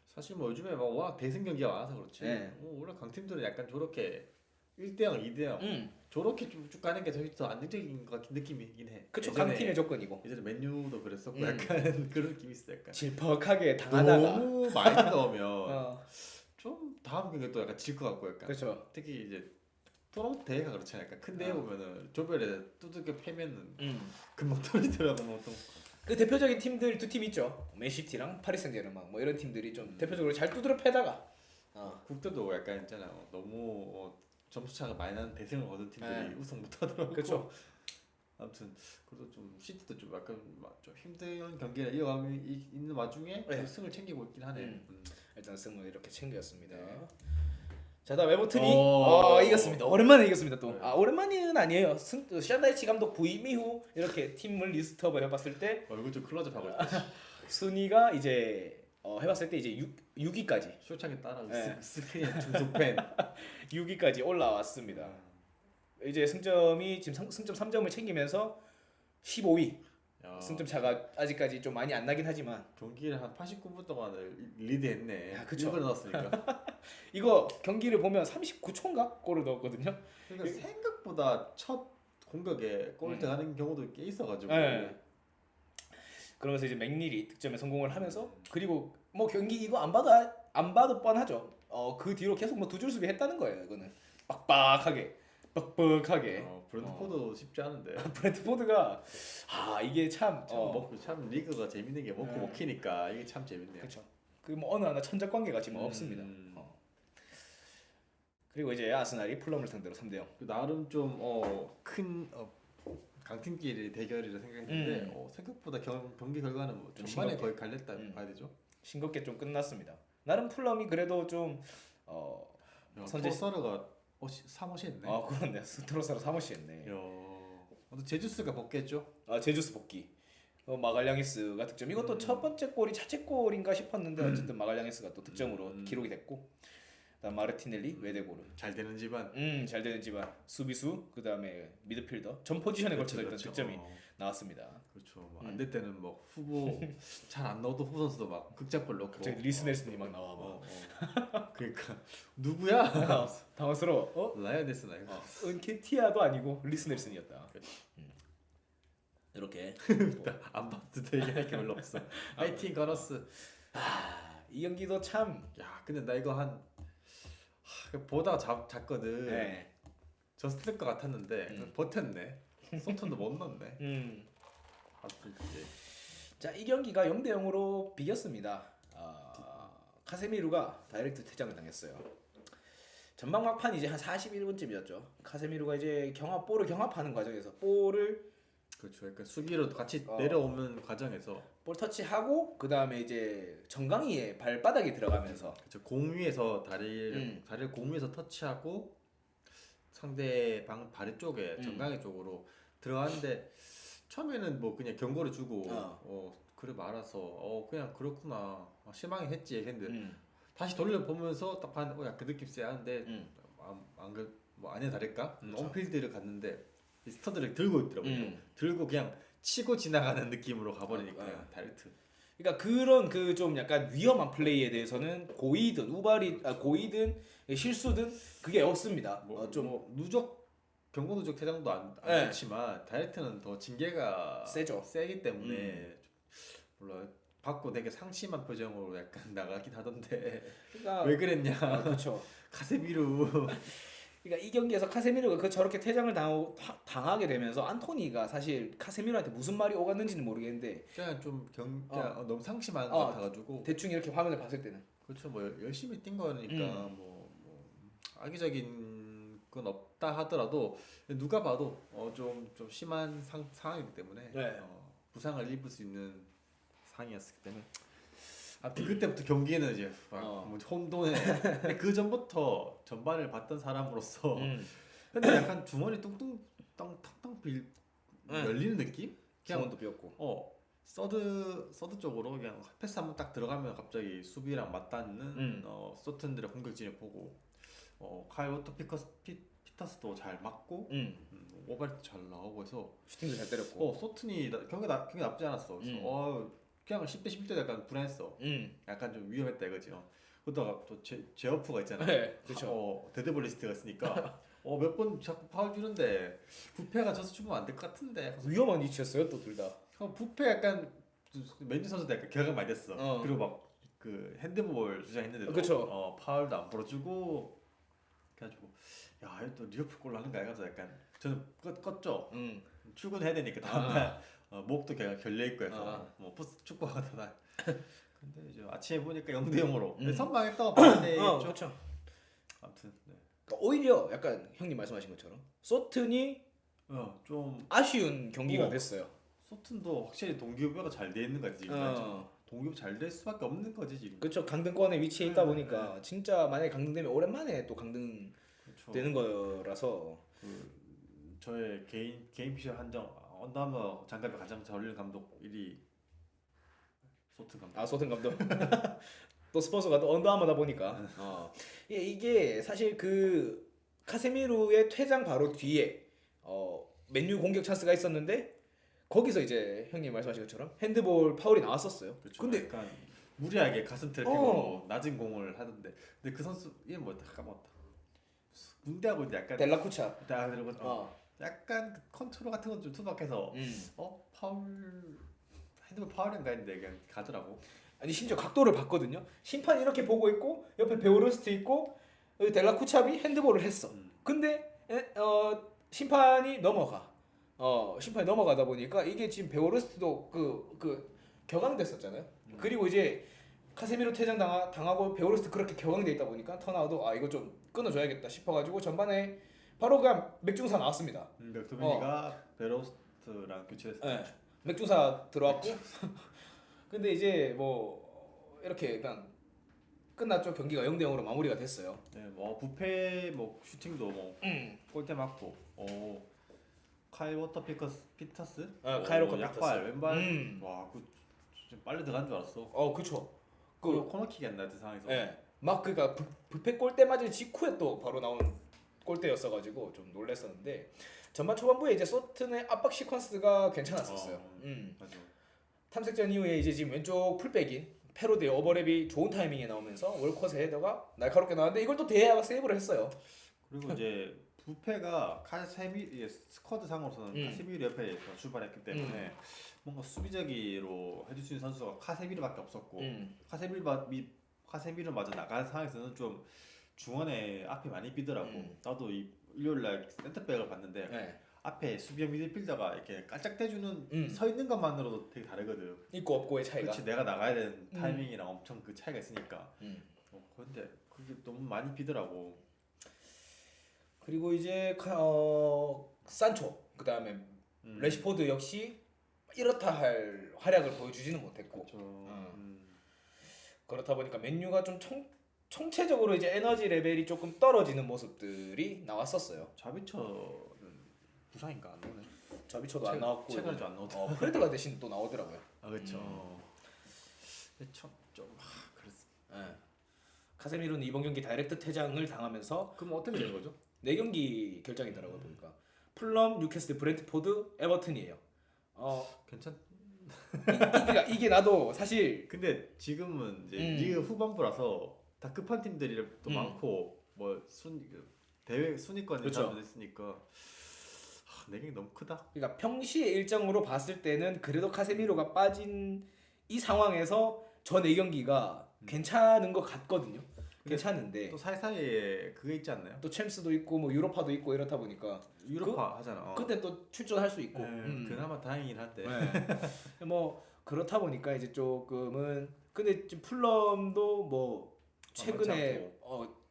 사실 뭐 요즘에 막 워낙 대승 경기가 많아서 그렇지. 원래 강팀들은 약간 저렇게 1대0, 2대0 저렇게 쭉 가는 게 더 안정적인 것 같은 느낌이긴 해. 그쵸. 강팀의 조건이고. 예전에 맨유도 그랬었고 약간 그런 느낌이 있어. 약간 질퍽하게 당하다가 너무 많이 넣으면 좀 다음 경기에 또 약간 질 것 같고 약간. 그렇죠. 특히 이제 토너먼트 대회가 그렇잖아요. 약간 큰 대회 보면은 조별에 두들겨 패면은 금방 떨어지더라고 보통. 그 대표적인 팀들 두 팀 있죠. 맨시티랑 파리 생제르맹 뭐 이런 팀들이 좀 대표적으로 잘 두드려 패다가 국대도 약간 있잖아요. 너무 점수 차가 많이 나는 대승을 거둔 팀들이 우승 못 하더라고. 그렇죠. 아무튼 그래도 좀 시티도 좀 약간 좀 힘든 경기를 이어가고 있는 와중에 승을 챙기고 있긴 하네. 일단 승을 이렇게 챙겼습니다. 자, 다음 에버튼이 이겼습니다. 오랜만에 이겼습니다 또. 오랜만은 아니에요. 샨다이치 감독 부임 이후 이렇게 팀을 리스트업을 해봤을 때 얼굴 좀 클로즈업하고 있다. 순위가 이제 해봤을 때 이제 6위까지 쇼창에 따라 스크린 중속 팬 6위까지 올라왔습니다. 이제 승점이 지금 승점 3점을 챙기면서 15위. 승점 차가 아직까지 좀 많이 안 나긴 하지만 경기를 한 89분 동안을 리드했네. 그쵸. 1분 넣었으니까. 이거 경기를 보면 39초인가 골을 넣었거든요. 그러니까 생각보다 첫 공격에 골 들어가는 경우도 꽤 있어가지고. 그러면서 이제 맥닐이 득점에 성공을 하면서 그리고 뭐 경기 이거 안 봐도 뻔하죠. 그 뒤로 계속 뭐 두 줄 수비 했다는 거예요. 이거는 빡빡하게. 브랜트포드 쉽지 않은데. 브랜트포드가 이게 참 리그가 재밌는 게 먹고 먹히니까 이게 참 재밌네요. 그렇죠. 그 뭐 어느 하나 천적 관계가 지금 없습니다. 그리고 이제 아스날이 풀럼을 상대로 3대0. 나름 좀 큰 강팀끼리 대결이라 생각했는데 생각보다 경기 결과는 뭐 전반에 거의 갈렸다 봐야 되죠. 싱겁게 좀 끝났습니다. 나름 풀럼이 그래도 좀 토서르가 사모시 했네. 그렇네. 스트로사로 사모시 했네. 제주스가 복귀했죠. 제주스 복귀. 마갈량이스가 득점. 이것도 첫 번째 골이 자책골인가 싶었는데 어쨌든 마갈량이스가 또 득점으로 기록이 됐고. 그다음 마르티넬리 외대고르. 잘 되는 집안. 잘 되는 집안. 수비수 그다음에 미드필더 전 포지션에 걸쳐서 일단 득점이 나왔습니다. 그렇죠. 안 될 때는 뭐 후보 잘 안 나오던 후보 선수도 막 극장골 넣고. 갑자기 리스 넬슨이 막 나와. 그러니까 누구야? 당황스러워. 라이언네스 나 이거. 은케티아도 아니고 리스 넬슨이었다. 이렇게 안 봤을 때 얘기할 게 별로 없어. 화이팅 가너스. 이 경기도 참. 근데 나 이거 보다가 잤거든. 졌을 것 같았는데 버텼네. 소톤도 못 넣었네. 자, 이 경기가 0대 0으로 비겼습니다. 카세미루가 다이렉트 퇴장을 당했어요. 전방 막판 이제 한 41분쯤이었죠. 카세미루가 이제 볼을 경합하는 과정에서 볼을 그렇죠. 그러니까 수비로 같이 내려오는 과정에서 볼 터치하고 그 다음에 이제 정강이의 발바닥에 들어가면서 그렇죠. 공 위에서 다리를 공 위에서 터치하고 상대방 다리 쪽에 정강이 쪽으로 들어가는데 처음에는 뭐 그냥 경고를 주고 그래 말아서 그냥 그렇구나 실망이 했지 했는데 다시 돌려보면서 딱 봤는데 야, 그 느낌 쎄한데 뭐 아니나 다를까 온필드를 갔는데 이 스터드를 들고 있더라고요. 들고 그냥 치고 지나가는 느낌으로 가버리니까 다이렉트. 그러니까 그런 그 좀 약간 위험한 플레이에 대해서는 고의든 고의든 실수든 그게 없습니다. 좀 누적 경고 누적 퇴장도 안 좋지만 다이렉트는 더 징계가 세죠. 세기 때문에 몰라 받고 되게 상심한 표정으로 약간 나가긴 하던데 그러니까 왜 그랬냐. 그렇죠. 카세미루. 그러니까 이 경기에서 카세미루가 그 저렇게 퇴장을 당하게 되면서 안토니가 사실 카세미루한테 무슨 말이 오갔는지는 모르겠는데 그냥 좀 그냥 너무 상심한 것 같아가지고 대충 이렇게 화면을 봤을 때는 그렇죠. 뭐 열심히 뛴 거니까 뭐 악의적인 건 없다 하더라도 누가 봐도 좀 심한 상황이기 때문에 부상을 입을 수 있는 상황이었기 때문에 아무튼 그때부터 경기는 이제 뭐 혼돈에 근데 그 전부터 전반을 봤던 사람으로서 근데 약간 주머니 뚱뚱 텅텅 열리는 느낌? 주머니도 비었고 서드 쪽으로 그냥 패스 한번 딱 들어가면 갑자기 수비랑 맞닿는 소튼들의 공격진을 보고 카이 워터 피터스도 잘 맞고 오발도 잘 나오고 해서 슈팅도 잘 때렸고 소튼이 경기 나쁘지 않았어. 그래서 그냥 10대 11대 약간 불안했어. 약간 좀 위험했다 이거죠. 그러다가 또 제어프가 있잖아. 네, 그렇죠. 데드볼리스트가 있으니까 몇 번 자꾸 파울 주는데 부패가 져서 주면 안 될 것 같은데. 위험한 위치였어요 또 둘 다. 부패 약간 맨유 선수도 약간 결과가 많이 됐어. 그리고 막 그 핸드볼 주장했는데도 그쵸. 파울도 안 풀어주고 그래가지고 또 리버풀 골 하는 거 아니가서 약간 저는 껐죠. 출근해야 되니까 다음날 목도 결려 있고 해서 뭐 축구하다가 근데 이제 아침에 보니까 0대 0으로 선방했다고 봤는데 그렇죠. 아무튼 그러니까 오히려 약간 형님 말씀하신 것처럼 소튼이 좀 아쉬운 경기가 됐어요. 소튼도 확실히 동기부여가 잘 돼 있는 거지 지금. 동기부여 잘 될 수밖에 없는 거지 지금. 그렇죠. 강등권에 위치해 있다 보니까 진짜 만약에 강등되면 오랜만에 또 강등 되는 거라서 저의 개인 피셜 한정 언더아머 장갑에 가장 잘 어울리는 감독 1위 소튼 감독. 소튼 감독. 또 스폰서가 또 언더아머다 보니까 이게 사실 그 카세미루의 퇴장 바로 뒤에 맨유 공격 찬스가 있었는데 거기서 이제 형님 말씀하신 것처럼 핸드볼 파울이 나왔었어요. 그렇죠. 근데 약간 무리하게 가슴 트래핑으로 낮은 공을 하던데 근데 그 선수 이름 뭐였다 까먹었다. 군대하고 약간 델라쿠차. 약간 그 컨트롤 같은 건 좀 투박해서 파울 핸드볼 파울인가 했는데 그냥 가더라고. 아니 심지어 각도를 봤거든요. 심판이 이렇게 보고 있고 옆에 베오르스트 있고 여기 델라쿠차비 핸드볼을 했어. 근데 심판이 넘어가. 심판이 넘어가다 보니까 이게 지금 베오르스트도 그 격앙됐었잖아요. 그리고 이제 카세미로 퇴장 당하고 베오르스트 그렇게 격앙돼 있다 보니까 터나우도 이거 좀 끊어줘야겠다 싶어가지고 전반에 바로 그냥 맥중사 나왔습니다. 맥토미니가 베로스트랑 교체했어요. 네. 맥중사 들어왔고 근데 이제 뭐 이렇게 그냥 끝났죠. 경기가 0대 0으로 마무리가 됐어요. 네, 뭐 부패 뭐 슈팅도 뭐 골대 맞고 카이 워터 피터스 카이 워터 약발 왼발 와그 빨리 들어간 줄 알았어. 그쵸. 그 코너킥이었나 그 상황에서. 네. 막 그니까 부패 골대 맞은 직후에 또 바로 나온 골대였어가지고 좀 놀랐었는데 전반 초반부에 이제 소튼의 압박 시퀀스가 괜찮았었어요. 맞아. 탐색전 이후에 이제 지금 왼쪽 풀백인 페로드의 오버랩이 좋은 타이밍에 나오면서 월컷의 헤더가 날카롭게 나왔는데 이걸 또 데아가 세이브를 했어요. 그리고 이제 부패가 카세미 스쿼드 상으로서는 카세미르 옆에 출발했기 때문에 뭔가 수비적으로 해줄 수 있는 선수가 카세미르밖에 없었고 카세미르 맞아 나가는 상황에서는 좀 중원에 앞이 많이 비더라고. 나도 이 일요일날 센터백을 봤는데 앞에 수비형 미드필더가 이렇게 깔짝대주는 음. 서 있는 것만으로도 되게 다르거든. 있고 없고의 차이가. 그렇지 내가 나가야 되는 타이밍이랑 엄청 그 차이가 있으니까. 그런데 그게 너무 많이 비더라고. 그리고 이제 산초 그다음에 레시포드 역시 이렇다 할 활약을 보여주지는 못했고. 그렇죠. 그렇다 보니까 맨유가 좀 총체적으로 이제 에너지 레벨이 조금 떨어지는 모습들이 나왔었어요. 자비처는 부상인가 안 나오네. 자비처도 안 나왔고 최근에 좀 안 나오더라고요. 프레드가 대신 또 나오더라고요. 아 그렇죠. 좀 그랬어. 예. 카세미로는 이번 경기 다이렉트 퇴장을 당하면서 그럼 어떻게 된 거죠? 4경기 결장이더라고요 보니까. 풀럼, 뉴캐슬, 브렌트포드, 에버튼이에요. 괜찮. 이게 나도 사실 근데 지금은 이제 리그 후반부라서 다 급한 팀들이 또 많고 뭐 대회 순위권에 그렇죠. 사람도 있으니까 내경이 너무 크다. 그러니까 평시의 일정으로 봤을 때는 그래도 카세미로가 빠진 이 상황에서 저 4경기가 괜찮은 것 같거든요. 괜찮은데 또 사이사이에 그게 있지 않나요? 또 챔스도 있고 뭐 유로파도 있고 이렇다 보니까 유로파 하잖아. 그때 또 출전할 수 있고 그나마 다행이긴 한데. 네. 뭐 그렇다 보니까 이제 조금은 근데 지금 풀럼도 뭐 최근에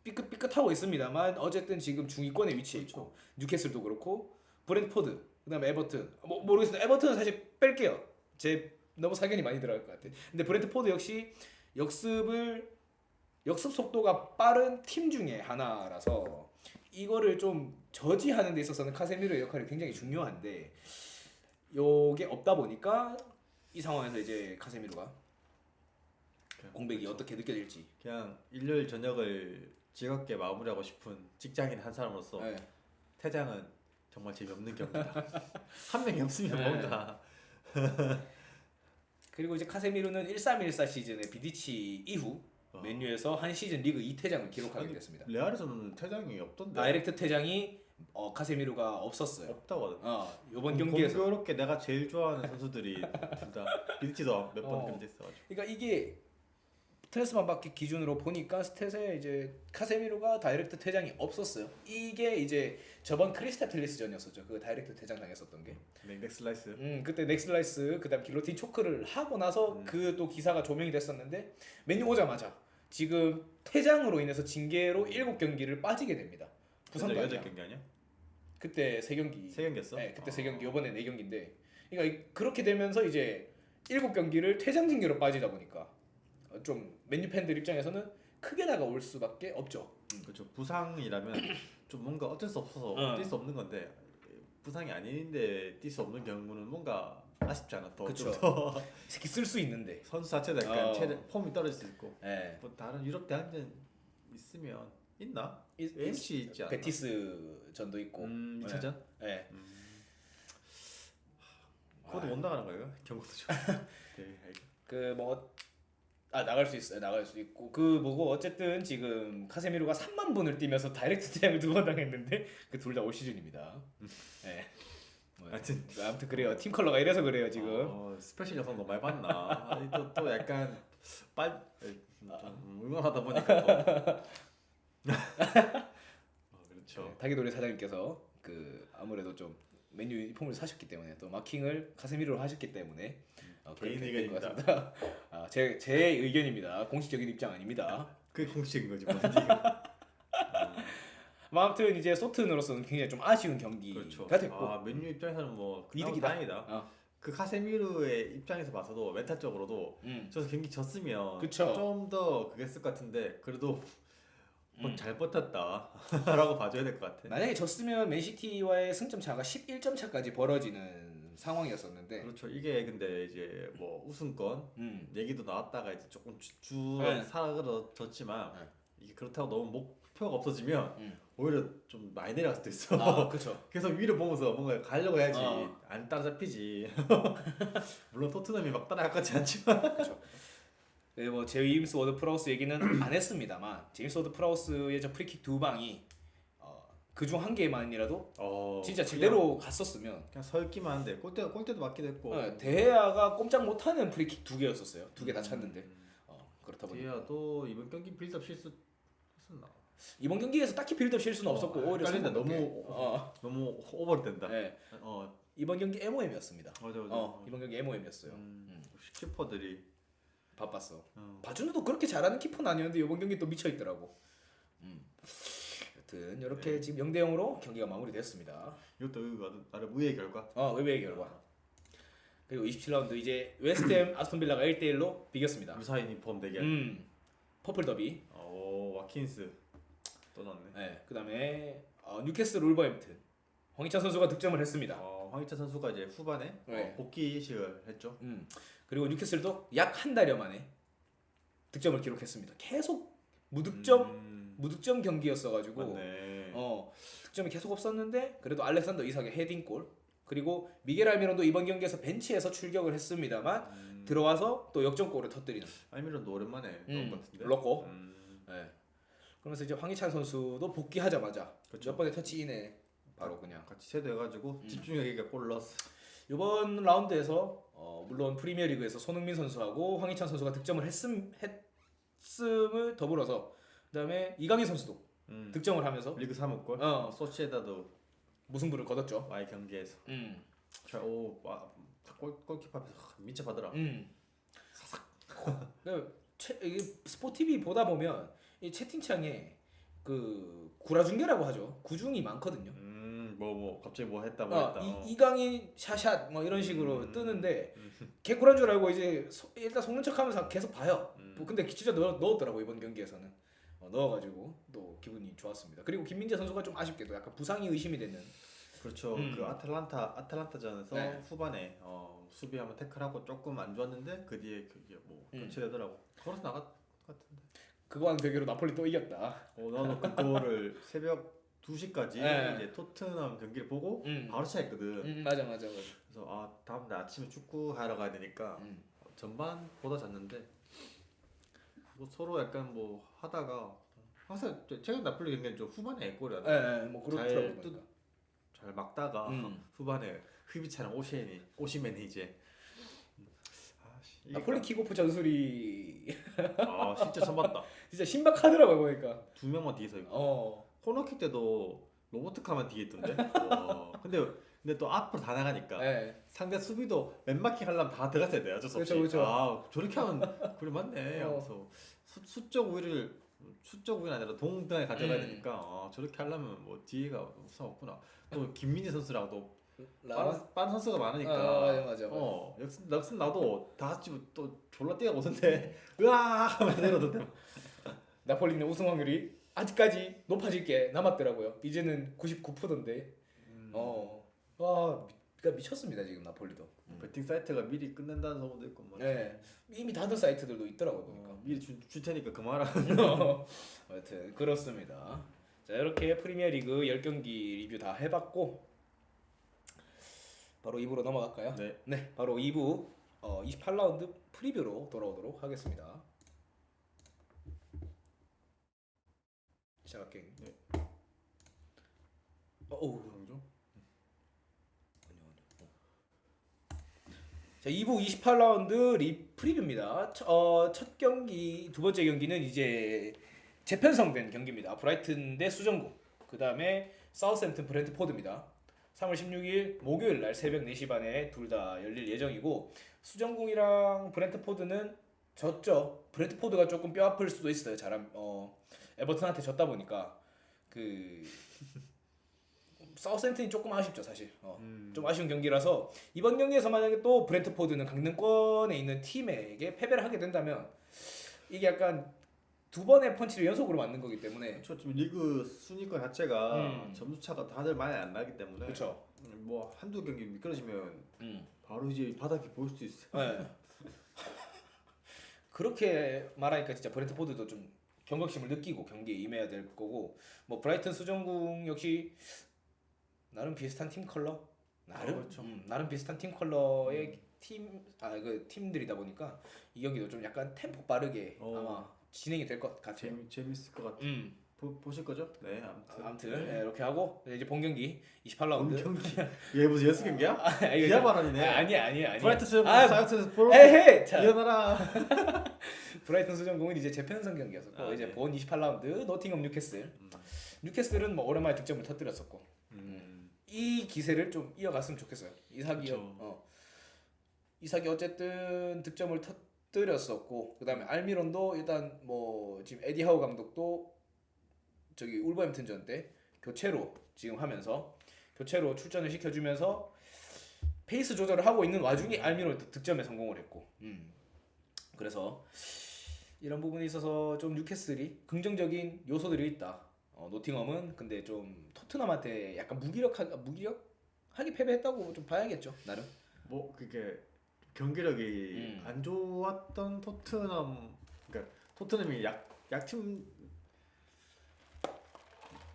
삐끗삐끗하고 있습니다만 어쨌든 지금 중위권에 위치해 그렇죠. 있고 뉴캐슬도 그렇고 브렌트포드 그다음에 에버튼 뭐 모르겠어요. 에버튼은 사실 뺄게요. 제 너무 사견이 많이 들어갈 것 같아. 근데 브렌트포드 역시 역습 속도가 빠른 팀 중에 하나라서 이거를 좀 저지하는 데 있어서는 카세미로의 역할이 굉장히 중요한데 요게 없다 보니까 이 상황에서 이제 카세미로가 공백이 그렇죠. 어떻게 느껴질지 그냥 일요일 저녁을 즐겁게 마무리하고 싶은 직장인 한 사람으로서 네. 퇴장은 정말 재미없는 경기다. 한 명이 없으면 네. 뭔가. 그리고 이제 카세미로는 1314 시즌에 비디치 이후 맨유에서 한 시즌 리그 2퇴장을 기록하게 됐습니다. 레알에서는 퇴장이 없던데. 다이렉트 퇴장이 카세미로가 없었어요. 없다고 하던데. 이번 경기에서 공교롭게 내가 제일 좋아하는 선수들이 둘 다 비디치도 몇 번 그런 데 있어가지고. 그러니까 이게 트랜스만 받기 기준으로 보니까 스탯에 이제 카세미로가 다이렉트 퇴장이 없었어요. 이게 이제 저번 크리스탈 팰리스전이었었죠. 그 다이렉트 퇴장 당했었던 게. 넥슬라이스. 그때 넥슬라이스 그다음 길로틴 초크를 하고 나서 그 또 기사가 조명이 됐었는데 맨유 오자마자 지금 퇴장으로 인해서 징계로 7경기를 빠지게 됩니다. 부상도 아니야. 8경기 아니야? 그때 3경기. 3경기였어? 네, 그때 3경기. 이번에 4경기인데. 그러니까 그렇게 되면서 이제 7경기를 퇴장 징계로 빠지다 보니까 좀 맨유 팬들 입장에서는 크게 다가올 수밖에 없죠. 그렇죠. 부상이라면 좀 뭔가 어쩔 수 없어서 뛸 수 없는 건데 부상이 아닌데 뛸 수 없는 경우는 뭔가 아쉽지 않아. 그쵸. 더 새끼 쓸 수 있는데. 선수 자체도 약간 폼이 떨어질 수 있고. 네. 뭐 다른 유럽 대항전 있으면 있나? AFC 있지 않나? 베티스 전도 있고. 2차전? 네. 그것도 못 나가는 거예요? 경고도 좀. 네, 나갈 수 있어요. 나갈 수 있고 그 뭐고 어쨌든 지금 카세미로가 3만 분을 뛰면서 다이렉트 퇴장을 2번 당했는데 그 둘 다 올 시즌입니다. 네. 아무튼 그래요. 팀 컬러가 이래서 그래요 지금. 스페셜 영상 너무 많이 봤나? 또 약간 응원하다 보니까 그렇죠. 네, 다기도리 사장님께서 그 아무래도 좀 맨유 유니폼을 사셨기 때문에 또 마킹을 카세미로로 하셨기 때문에 개인 그렇게 된 것 의견입니다. 같습니다. 제 의견입니다. 공식적인 입장 아닙니다. 그게 공식인 거지 뭐. 아무튼 이제 소튼으로서는 굉장히 좀 아쉬운 경기가 그렇죠. 됐고 맨유 입장에서는 뭐 이득이다. 다행이다. 그 카세미르의 입장에서 봐서도 멘탈적으로도 저 경기 졌으면 좀 더 그게 쓸 것 같은데 그래도 잘 버텼다라고 봐줘야 될 것 같아. 만약에 졌으면 맨시티와의 승점 차가 11점 차까지 벌어지는 상황이었었는데 그렇죠. 이게 근데 이제 뭐 우승권 얘기도 나왔다가 이제 조금 사그러졌지만 이게 그렇다고 너무 목표가 없어지면 오히려 좀 많이 내려갈 수도 있어. 그렇죠. 계속 위를 보면서 뭔가 가려고 해야지 안 따라잡히지. 물론 토트넘이 막 따라갈 것 같지 않지만. 그렇죠. 네, 뭐 제임스 워드 프라우스 얘기는 안 했습니다만 제임스 워드 프라우스의 저 프리킥 2방이 그중 한 개만이라도 진짜 제대로 갔었으면 그냥 서 있기만 한데 골대도 맞기도 했고. 데헤아가 꼼짝 못하는 프리킥 2개였었어요. 2개 다 찼는데 그렇다 보니 데헤아도 이번 경기 빌드업 실수 했었나? 이번 경기에서 딱히 빌드업 실수는 없었고 오히려 깔린다. 승부밖에. 너무 오버된다. 네. 어 이번 경기 MOM이었습니다. 맞아. 이번 경기 MOM이었어요. 키퍼들이 바빴어. 어. 바준우도 그렇게 잘하는 키퍼는 아니었는데 이번 경기 또 미쳐 있더라고. 여튼 이렇게 지금 0대 0으로 경기가 마무리됐습니다. 이것도 나름 의외의 결과. 의외의 결과. 그리고 27라운드 이제 웨스트햄 아스톤 빌라가 1대 1로 비겼습니다. 무사히 유니폼 대결. 퍼플 더비. 오 와킨스 또 나왔네. 네. 그다음에 뉴캐슬 울버햄튼. 황희찬 선수가 득점을 했습니다. 황희찬 선수가 이제 후반에 네. 복귀식을 했죠. 그리고 뉴캐슬도 약 한 달여 만에 득점을 기록했습니다. 계속 무득점 경기였어가지고 맞네. 득점이 계속 없었는데 그래도 알렉산더 이삭의 헤딩골 그리고 미겔 알미론도 이번 경기에서 벤치에서 출격을 했습니다만 들어와서 또 역전골을 터뜨리는 알미론도 오랜만에 나온 것 같은데. 넣고 네. 그러면서 이제 황희찬 선수도 복귀하자마자 그쵸. 몇 번의 터치인에 바로 그냥 같이 세도해가지고 집중력있게 골 넣었어. 이번 라운드에서 물론 프리미어리그에서 손흥민 선수하고 황희찬 선수가 득점을 했음을 더불어서 그다음에 이강인 선수도 득점을 하면서 리그 3호 골. 소시에다도 무승부를 거뒀죠. 와의 경기에서. 골키퍼 앞에서 민첩하더라. 이게 스포티비 보다 보면 이 채팅창에 그 구라중계라고 하죠. 구중이 많거든요. 갑자기 뭐 했다 뭐 했다. 이강인 샤샷 뭐 이런 식으로 뜨는데 개꿀한 줄 알고 이제 일단 속는 척하면서 계속 봐요. 근데 진짜 넣었더라고 이번 경기에서는 넣어가지고 또 기분이 좋았습니다. 그리고 김민재 선수가 좀 아쉽게도 약간 부상이 의심이 되는. 그렇죠. 그 아틀란타전에서 네. 후반에 수비하면 태클하고 조금 안 좋았는데 그 뒤에 그게 뭐 교체되더라고. 걸어서 나갔 같은데. 그거와는 대결로 나폴리 또 이겼다. 나는 그거를 새벽 2시까지 네. 이제 토트넘 경기를 보고 바로 시작했거든. 맞아. 그래서 다음날 아침에 축구 하러 가야 되니까 전반보다 잤는데 뭐 서로 약간 뭐 하다가 항상 최근 나폴리 경기는 좀 후반에 골이 네, 뭐 그렇더라고요. 잘 막다가 후반에 휘비차랑 오시맨이 이제 나폴리 킥오프 전술이 진짜 선봤다. 진짜 신박하더라고요 보니까. 2명만 뒤에 서 있고 코너킥 때도 로보트카만 뒤에 있던데. 근데 또 앞으로 다 나가니까 상대 수비도 맨마킹 하려면 다 들어갔어야 돼. 어쩔 수 없이. 그렇죠. 저렇게 하면 그래 맞네. 그래서 수적 우위는 아니라 동등하게 가져가야 되니까 저렇게 하려면 뭐 뒤에가 우선 없구나. 또 김민재 선수랑 또 빠른 선수가 많으니까. 맞아. 역습 나도 다 같이 또 졸라 뛰어 오던데 으아 하면서 내려던데. 나폴리는 우승 확률이 아직까지 높아질 게 남았더라고요. 이제는 99%인데. 그러니까 미쳤습니다 지금 나폴리도. 배팅 사이트가 미리 끝낸다는 소문도 있고 뭐. 이미 다른 사이트들도 있더라고요 보니까. 미리 줄 테니까 그만하라. 하여튼 그렇습니다. 자 이렇게 프리미어리그 10경기 리뷰 다 해봤고 바로 2부로 넘어갈까요? 네. 바로 2부 28라운드 프리뷰로 돌아오도록 하겠습니다. 시작할게요. 네. 강조? 자 2부 28라운드 프리뷰입니다. 첫 경기, 두 번째 경기는 이제 재편성된 경기입니다. 브라이튼 대 수정구. 그 다음에 사우스햄튼 브렌트포드입니다. 3월 16일 목요일 날 새벽 4시 반에 둘 다 열릴 예정이고 수정궁이랑 브렌트포드는 졌죠. 브렌트포드가 조금 뼈 아플 수도 있어요. 에버튼한테 졌다 보니까 사우스햄튼이 조금 아쉽죠 사실. 좀 아쉬운 경기라서 이번 경기에서 만약에 또 브렌트포드는 강등권에 있는 팀에게 패배를 하게 된다면 이게 약간 두 번의 펀치를 연속으로 맞는 거기 때문에. 그렇죠. 지금 리그 순위권 자체가 점수 차가 다들 많이 안 나기 때문에. 그렇죠. 뭐 한두 경기 미끄러지면 바로 이제 바닥이 보일 수 있어요. 네. 그렇게 말하니까 진짜 브렌트포드도 좀 경각심을 느끼고 경기에 임해야 될 거고 뭐 브라이튼 수정궁 역시 나름 비슷한 팀 컬러 나름 비슷한 팀 컬러의 팀들이다 보니까 이 경기도 좀 약간 템포 빠르게 아마 진행이 될 것 같아요. 재밌을 것 같아. 보실 거죠? 네, 아무튼 네, 이렇게 하고 이제 본 경기 28라운드. 경기. 얘 무슨 연습 경기야? 이거 기아 발언이네. 아니야. 브라이트 수정 아, 사이트에서 프로. 에헤이. 자, 일어나라. 브라이튼 수정공은 이제 재편성 경기였었고 아, 이제 네. 본 28라운드 노팅엄 뉴캐슬. 뉴캐슬은 뭐 오랜만에 득점을 터뜨렸었고 이 기세를 좀 이어갔으면 좋겠어요. 이삭이 그쵸. 이삭이 어쨌든 득점을 터뜨렸었고 그다음에 알미론도 일단 뭐 지금 에디 하우 감독도 저기 울버햄튼전 때 교체로 지금 하면서 교체로 출전을 시켜주면서 페이스 조절을 하고 있는 와중에 알미론이 또 득점에 성공을 했고 그래서 이런 부분에 있어서 좀 뉴캐슬이 긍정적인 요소들이 있다. 노팅엄은 근데 좀 토트넘한테 약간 무기력하게 패배했다고 좀 봐야겠죠 나름. 뭐 그게 경기력이 안 좋았던 토트넘, 그러니까 토트넘이 약팀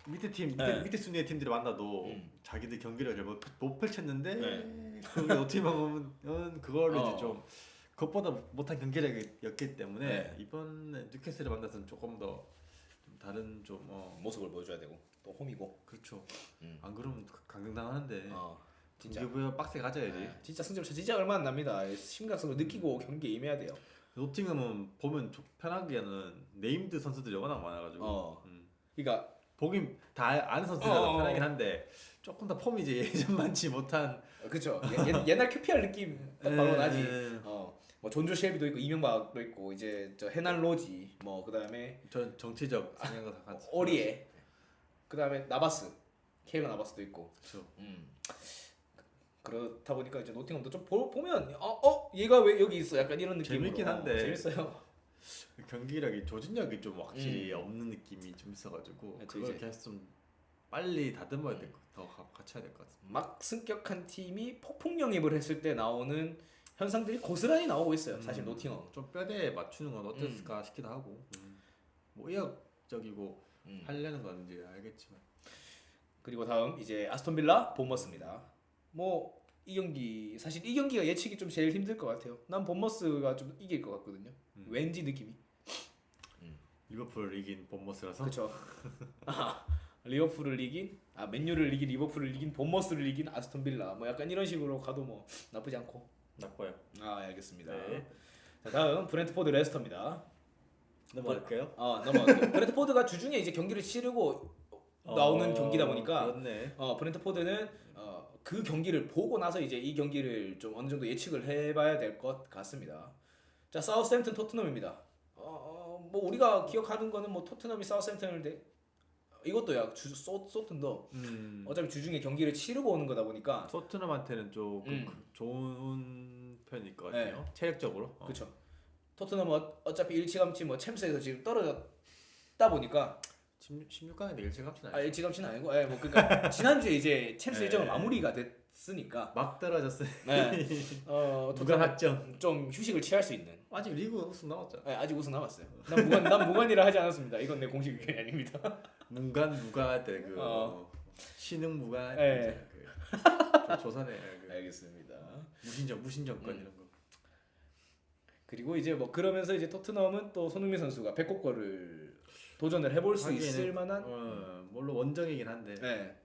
밑에 순위의 팀들이 만나도 자기들 경기력을 못 펼쳤는데 그게 노팅엄은 그걸 이제 좀 그것보다 못한 경기력이었기 때문에 네. 이번에 뉴캐슬을 만나서는 조금 더 좀 다른 좀 모습을 보여줘야 되고 또 홈이고. 그렇죠. 안 그러면 강등당하는데 진짜 진짜 빡세게 가져야지. 진짜 승점 차 진짜 얼마 안 납니다. 심각성을 느끼고 경기에 임해야 돼요. 노팅엄은 보면 편하기에는 네임드 선수들이 워낙 많아가지고 그러니까 보긴 다 아는 선수들이 편하긴 한데 조금 더 폼이 이제 예전만치 못한. 그렇죠. 옛날 QPR 느낌 딱 바로 나지. 네. 뭐 존조 쉘비도 있고 이명박도 있고 이제 저 헤난 로지 뭐 그다음에 전 정치적 성향과 다 같이. 오리에 그다음에 나바스 케일러 나바스도 있고. 그렇죠. 그렇다 보니까 이제 노팅엄도 좀 보면 얘가 왜 여기 있어 약간 이런 느낌으로 재밌긴 한데 재밌어요. 경기력이 조직력이 좀 확실히 없는 느낌이 좀 있어가지고 그렇죠, 그걸 이제. 계속 좀 빨리 다듬어야 될 것, 더 같이 해야 될 것 같습니다. 막 승격한 팀이 폭풍 영입을 했을 때 나오는 현상들이 고스란히 나오고 있어요. 사실 노팅엄. 좀 뼈대에 맞추는 건 어땠을까 싶기도 하고 뭐 의욕적이고 하려는 건 이제 알겠지만. 그리고 다음 이제 아스톤 빌라 본머스입니다. 뭐 이 경기 사실 이 경기가 예측이 좀 제일 힘들 것 같아요. 난 본머스가 좀 이길 것 같거든요. 왠지 느낌이. 리버풀을 이긴 본머스라서. 그렇죠. 리버풀을 이긴 맨유를 이긴 리버풀을 이긴 본머스를 이긴 아스톤 빌라 뭐 약간 이런 식으로 가도 뭐 나쁘지 않고. 나빠요. 알겠습니다. 네. 자 다음 브렌트포드 레스터입니다. 넘어갈게요. 넘어갈게요. 브렌트포드가 주중에 이제 경기를 치르고 나오는 경기다 보니까 그렇네. 브렌트포드는 그 경기를 보고 나서 이제 이 경기를 좀 어느 정도 예측을 해봐야 될 것 같습니다. 자 사우스햄튼 토트넘입니다. 뭐 우리가 기억하는 거는 뭐 토트넘이 사우스햄튼을 이것도야 소튼도 어차피 주중에 경기를 치르고 오는 거다 보니까 토트넘한테는 조금 좋은 편일 것 같아요. 체력적으로. 그렇죠. 토트넘은 어차피 일찌감치 뭐 챔스에서 지금 떨어졌다 보니까 16강인데 일찌감치는 아니죠. 일찌감치는 아니고 뭐 그러니까 지난주에 이제 챔스 일정은 마무리가 됐으니까 막 떨어졌어요. 토트넘 확정. 좀 휴식을 취할 수 있는. 아직 리그 우승 남았잖아. 아직 우승 남았어요. 난 무관이라 하지 않았습니다. 이건 내 공식 의견이 아닙니다. 무관 때 그 신흥 무관 네. 그 조선의 그 알겠습니다. 무신정권 이런 거. 그리고 이제 뭐 그러면서 이제 토트넘은 또 손흥민 선수가 백호골을 도전을 해볼 수 있을 만한. 물론 원정이긴 한데. 네.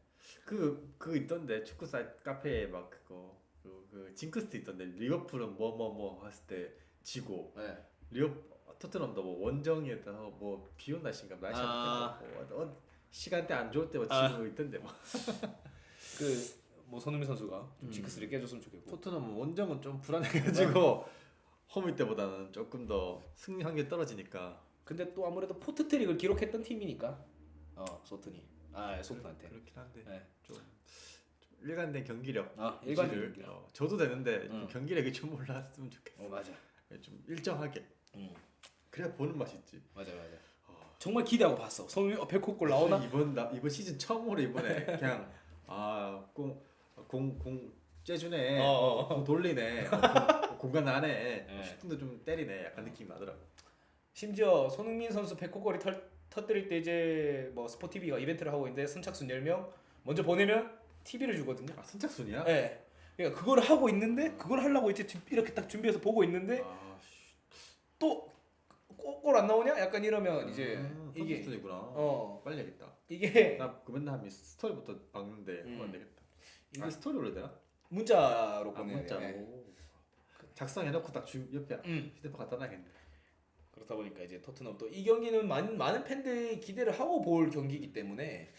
그 있던데 축구 사이트 카페에 막 그거 그 징크스트 있던데 리버풀은 뭐 했을 때 지고 토트넘도 뭐 원정이었다 뭐 비온 날씨인가 날씨가 시간대 안 좋을 때뭐 지고 있던데 뭐. 뭐 손흥민 선수가 좀 징크스를 깨줬으면 좋겠고. 토트넘은 원정은 좀 불안해가지고 홈일 때보다는 조금 더 승리 확률이 떨어지니까. 근데 또 아무래도 포트트릭을 기록했던 팀이니까 소튼이 소튼한테 그렇긴 한데 네. 좀 일관된 경기력. 일관된 경기력. 저도 되는데 좀 경기력이 좀 올랐으면 좋겠어. 맞아. 좀 일정하게. 그래야 보는 맛이 있지. 맞아. 정말 기대하고 봤어. 손흥민 백호골 나오나? 이번 시즌 처음으로 이번에 그냥 공 째주네. 공 돌리네. 공간 안에 슈팅도 좀 때리네. 약간 느낌 나더라고. 심지어 손흥민 선수 백호골이 터뜨릴 때 이제 뭐 스포티비가 이벤트를 하고 있는데 선착순 10명 먼저 보내면 TV를 주거든요. 선착순이야? 네. 그러니까 그걸 하고 있는데 그걸 하려고 이제 이렇게 딱 준비해서 보고 있는데 또 골 안 나오냐? 약간 이러면 이제 이게 선수들이구나. 빨리 해야겠다. 이게 나 그 맨날 하면 스토리부터 박는데 안 되겠다. 이게 스토리 올려야 되나? 문자로 보내야 문자로. 돼. 작성해놓고 딱 옆에 휴대폰 갖다 놔야겠네. 그렇다 보니까 이제 토트넘 또 이 경기는 많은 팬들이 기대를 하고 볼 경기이기 때문에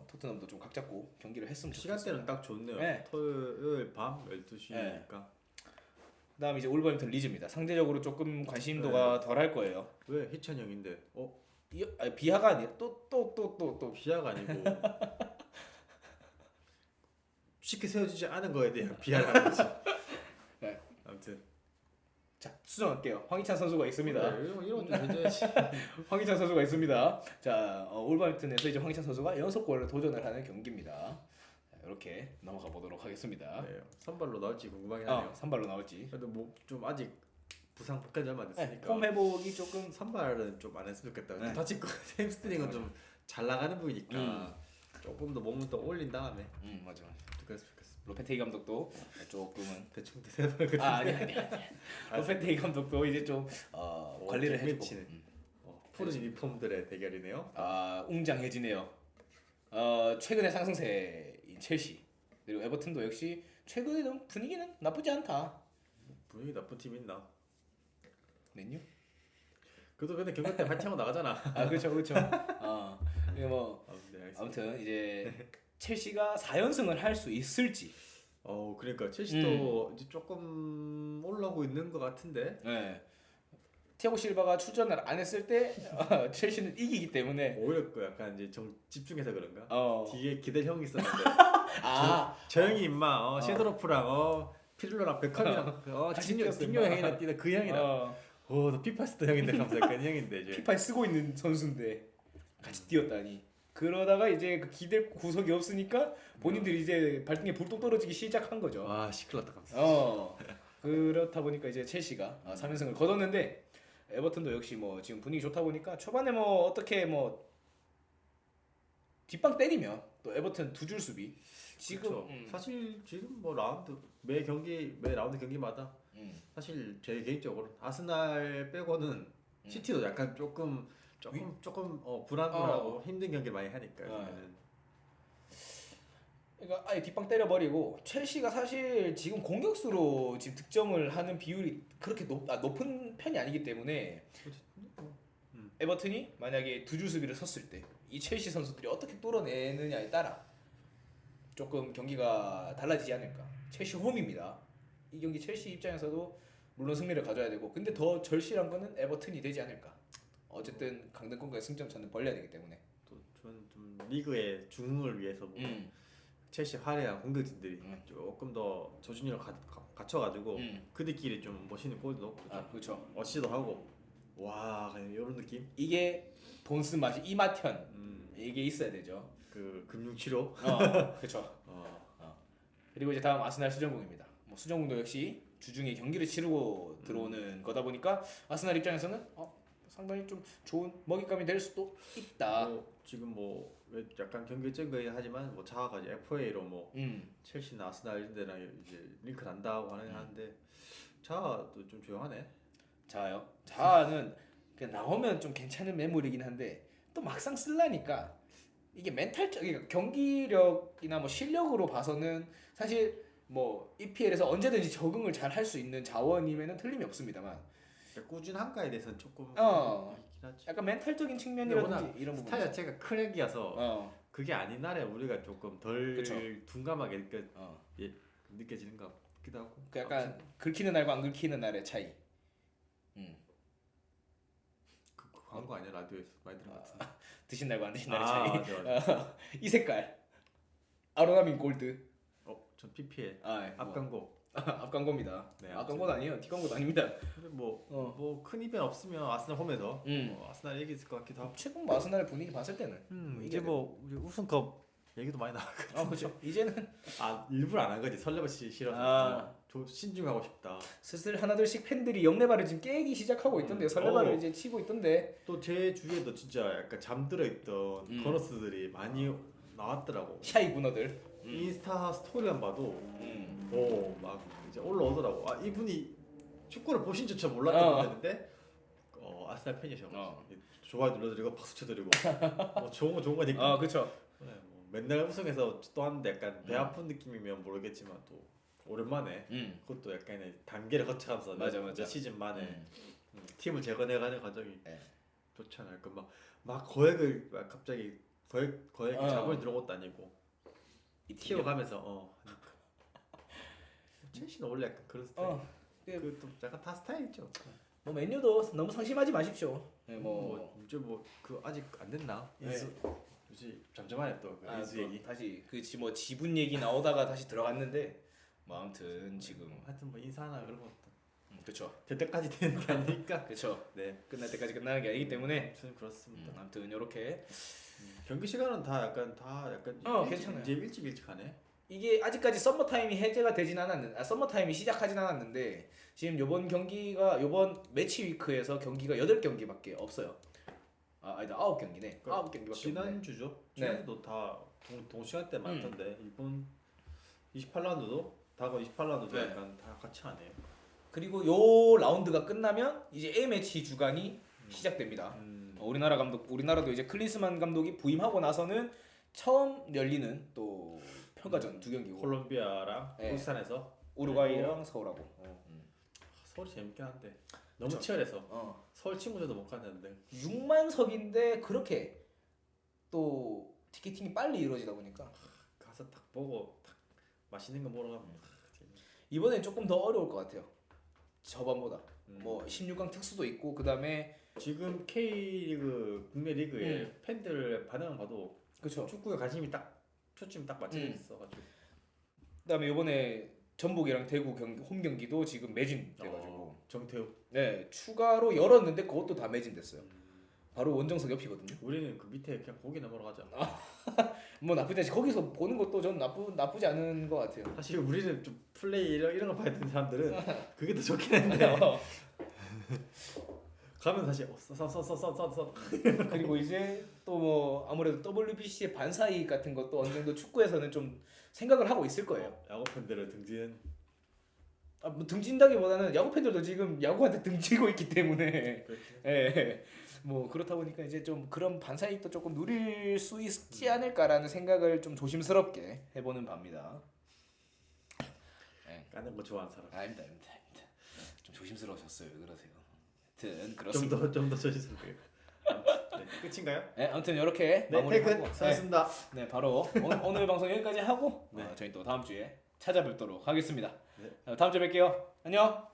토트넘도 좀 각 잡고 경기를 했으면 좋겠어요. 시간대는 딱 좋네요. 네. 토요일 밤 12시니까. 그다음 이제 올버햄튼 리즈입니다. 상대적으로 조금 관심도가 덜할 거예요. 왜 희찬 형인데? 비하가 아니라 또 비하가 아니고 쉽게 세워지지 않은 거에 대한 비하를 하는 거지. 네. 아무튼 자 수정할게요. 황희찬 선수가 있습니다. 그래, 이런 좀 해줘야지. 황희찬 선수가 있습니다. 자 올버햄튼에서 이제 황희찬 선수가 연속골을 도전을 하는 경기입니다. 이렇게 넘어가 보도록 하겠습니다. 네, 선발로 나올지 궁금하긴 하네요. 선발로 나올지. 그래도 뭐 좀 아직 부상 복귀한 지 얼마 안 됐으니까. 폼 회복이 조금 선발은 좀 안 했으면 좋겠다. 네. 다칠 거 햄스트링은 좀 잘 나가는 부위니까 조금 더 몸을 더 올린 다음에. 맞아. 그랬으면 좋겠어. 로페테이 감독도 조금은 대충 대세발 같은데. 아니. 로페테이 감독도 이제 좀 관리를 해주고. 매치는. 푸른 유니폼들의 대결이네요. 웅장해지네요. 최근의 상승세인 첼시 그리고 에버튼도 역시 최근에 분위기는 나쁘지 않다. 분위기 나쁜 팀 있나? 맨유? 그래도 근데 경기 때 파이팅하고 나가잖아. 그렇죠. 이게 뭐 네, 알겠습니다. 아무튼 이제 첼시가 4연승을 할 수 있을지. 그러니까 첼시도 이제 조금 올라오고 있는 것 같은데. 네. 티아고 실바가 출전을 안 했을 때 첼시는 이기기 때문에 오히려 그 약간 이제 집중해서 그런가? 뒤에 기댈 형이 있었는데. 저 형이 임마 셰드로프랑 피를로랑 베컴이랑 딩요 형이랑 뛰는 그 형이랑. 너 피파스터 형인데 감사 약간 형인데 이제. 피파에 쓰고 있는 선수인데 같이 뛰었다니. 그러다가 이제 그 기댈 구석이 없으니까 본인들이 이제 발등에 불똥 떨어지기 시작한 거죠. 시끌렀다 감사. 그렇다 보니까 이제 첼시가 3연승을 거뒀는데 에버튼도 역시 뭐 지금 분위기 좋다 보니까 초반에 뭐 어떻게 뭐 뒷방 때리면 또 에버튼 두 줄 수비 지금 사실 지금 뭐 매 라운드 경기마다 사실 제 개인적으로 아스날 빼고는 시티도 약간 조금 불안하고 힘든 경기를 많이 하니까 그러니까 아예 뒷방 때려버리고 첼시가 사실 지금 공격수로 지금 득점을 하는 비율이 그렇게 높은 편이 아니기 때문에 에버튼이 만약에 두 줄 수비를 섰을 때 이 첼시 선수들이 어떻게 뚫어내느냐에 따라 조금 경기가 달라지지 않을까. 첼시 홈입니다. 이 경기 첼시 입장에서도 물론 승리를 가져야 되고 근데 더 절실한 거는 에버튼이 되지 않을까. 어쨌든 강등권과의 승점차는 벌려야 되기 때문에 또 저는 좀 리그의 중흥을 위해서 뭐 첼시 화려한 공격진들이 조금 더 조준력을 갖춰가지고 그들끼리 좀 멋있는 골도 넣고 그렇죠. 어시도 하고 그냥 이런 느낌? 이게 돈 쓴 맛이 이맛현 이게 있어야 되죠. 그 금융치료? 그렇죠. 그리고 이제 다음 아스날 수정궁입니다. 뭐 수정궁도 역시 주중에 경기를 치르고 들어오는 거다 보니까 아스날 입장에서는 상당히 좀 좋은 먹잇감이 될 수도 있다. 지금 왜 약간 경기 일정 거긴 하지만 자아가 이제 FA로 첼시나 아스날 이런 데랑 이제 링크 난다고 하는데 자아도 좀 조용하네. 자아요. 자아는 그냥 나오면 좀 괜찮은 매물이긴 한데 또 막상 쓸라니까 이게 그러니까 경기력이나 뭐 실력으로 봐서는 사실 뭐 EPL에서 언제든지 적응을 잘 할 수 있는 자원임에는 틀림이 없습니다만 꾸준한가에 대해서는 조금 있긴 하지. 약간 멘탈적인 측면이라든지 이런 부분 스타일 자체가 크랙이어서 그게 아닌 날에 우리가 조금 덜 둔감하게 느껴지는 것 같기도 하고. 그 약간 긁히는 날과 안 긁히는 날의 차이. 그 광고 아니야? 라디오에서 많이 들은 것 같은데. 드신 날과 안 드신 날의 차이. 맞아. 이 색깔 아로나민 골드. 전 PPL 네, 앞광고. 앞광고입니다. 네, 앞광고는 아니에요. 뒷광고도 아닙니다. 근데 큰 이벤트 없으면 아스날 홈에서 아스날 얘기 있을 것 같기도 하고. 최근 아스날의 분위기 봤을 때는 이제 우리 우승컵 얘기도 많이 나왔거든요. 그렇죠. 이제는 일부러 안 한 거지. 설레버시 싫어서 신중하고 싶다. 슬슬 하나둘씩 팬들이 영레바를 지금 깨기 시작하고 있던데 설레바를 이제 치고 있던데. 또 제 주위에도 진짜 약간 잠들어 있던 거너스들이 많이 나왔더라고. 샤이 문어들. 인스타 스토리만 봐도 막 이제 올라오더라고. 이분이 축구를 보신 줄처럼 몰랐던 분인데 아스날 팬이셔. 좋아요 눌러드리고 박수 쳐드리고 좋은 거 느낌. 그렇죠. 네, 뭐 맨날 우승해서 또 하는데 약간 배 아픈 느낌이면 모르겠지만 또 오랜만에 그것도 약간의 단계를 거쳐가면서 맞아. 시즌 만에 팀을 재건해가는 과정이 네. 좋지 않을까. 막 거액을 막 갑자기 거액 자본이 들어온 것도 아니고 키워가면서 첼시는 원래 약간 그런 스타일. 그또 약간 다 스타일이죠. 뭐 맨유도 너무 상심하지 마십시오. 네, 이제 그 아직 안 됐나? 네. 요새 잠잠하네 또 그 인수 얘기. 다시 뭐 지분 얘기 나오다가 다시 들어갔는데 뭐 아무튼 지금 하여튼 뭐 인사하나 그런 거 그렇죠. 될 때까지 되는 게 아니니까. 그렇죠. 네. 끝날 때까지 끝나는 게 아니기 때문에 아무튼 그렇습니다. 아무튼 이렇게 경기 시간은 다 약간 괜찮아요. 이제 일찍 하네. 이게 아직까지 썸머 타임이 해제가 되진 않았는데 썸머 타임이 시작하진 않았는데 지금 요번 매치 위크에서 경기가 8경기밖에 없어요. 아니다 9경기네. 9경기밖에 지난주죠. 네. 지난주도 다 동시간대 많던데 이번 28라운드도 다가 28라운드도 네. 약간 다 같이 하네요. 그리고 요 라운드가 끝나면 이제 A 매치 주간이 시작됩니다. 우리나라도 이제 클린스만 감독이 부임하고 나서는 처음 열리는 또 평가전 2경기고 콜롬비아랑 네. 울산에서 우루과이랑 서울하고. 서울이 재밌긴 한데 너무 치열해서 서울 친구들도 못 갔는데 6만 석인데 그렇게 또 티켓팅이 빨리 이루어지다 보니까 가서 딱 보고 딱 맛있는 거 먹으러 가면 이번엔 조금 더 어려울 것 같아요. 저번보다 뭐 16강 특수도 있고 그다음에 지금 K리그 국내 리그에 팬들 반응을 봐도 그렇죠. 축구에 관심이 딱 초점이 딱 맞춰져 있어가지고 그다음에 이번에 전북이랑 대구 홈 경기도 지금 매진돼가지고 정태욱 네 추가로 열었는데 그것도 다 매진됐어요. 바로 원정석 옆이거든요. 우리는 그 밑에 그냥 고기 넘어러 가자. 뭐 나쁘지 않지. 거기서 보는 것도 전 나쁘지 않은 것 같아요. 사실 우리는 좀 플레이 이런 거 봐야 되는 사람들은 그게 더 좋긴 한데 가면 사실 써 그리고 이제 또 뭐 아무래도 WBC의 반사이익 같은 것도 어느 정도 축구에서는 좀 생각을 하고 있을 거예요. 야구 팬들을 등지는 뭐 등진다기보다는 야구 팬들도 지금 야구한테 등지고 있기 때문에 예. 뭐 그렇다 보니까 이제 좀 그런 반사이익도 조금 누릴 수 있지 않을까라는 생각을 좀 조심스럽게 해보는 바입니다. 까는 거 좋아하는 사람. 아닙니다. 좀 조심스러우셨어요. 왜 그러세요? 아무튼 그렇습니다. 좀더 조심스럽게. 네, 끝인가요? 네, 아무튼 이렇게 네, 마무리하고 수고하셨습니다. 네, 바로 오늘 방송 여기까지 하고 네. 저희 또 다음 주에 찾아뵙도록 하겠습니다. 네. 다음 주에 뵐게요. 안녕.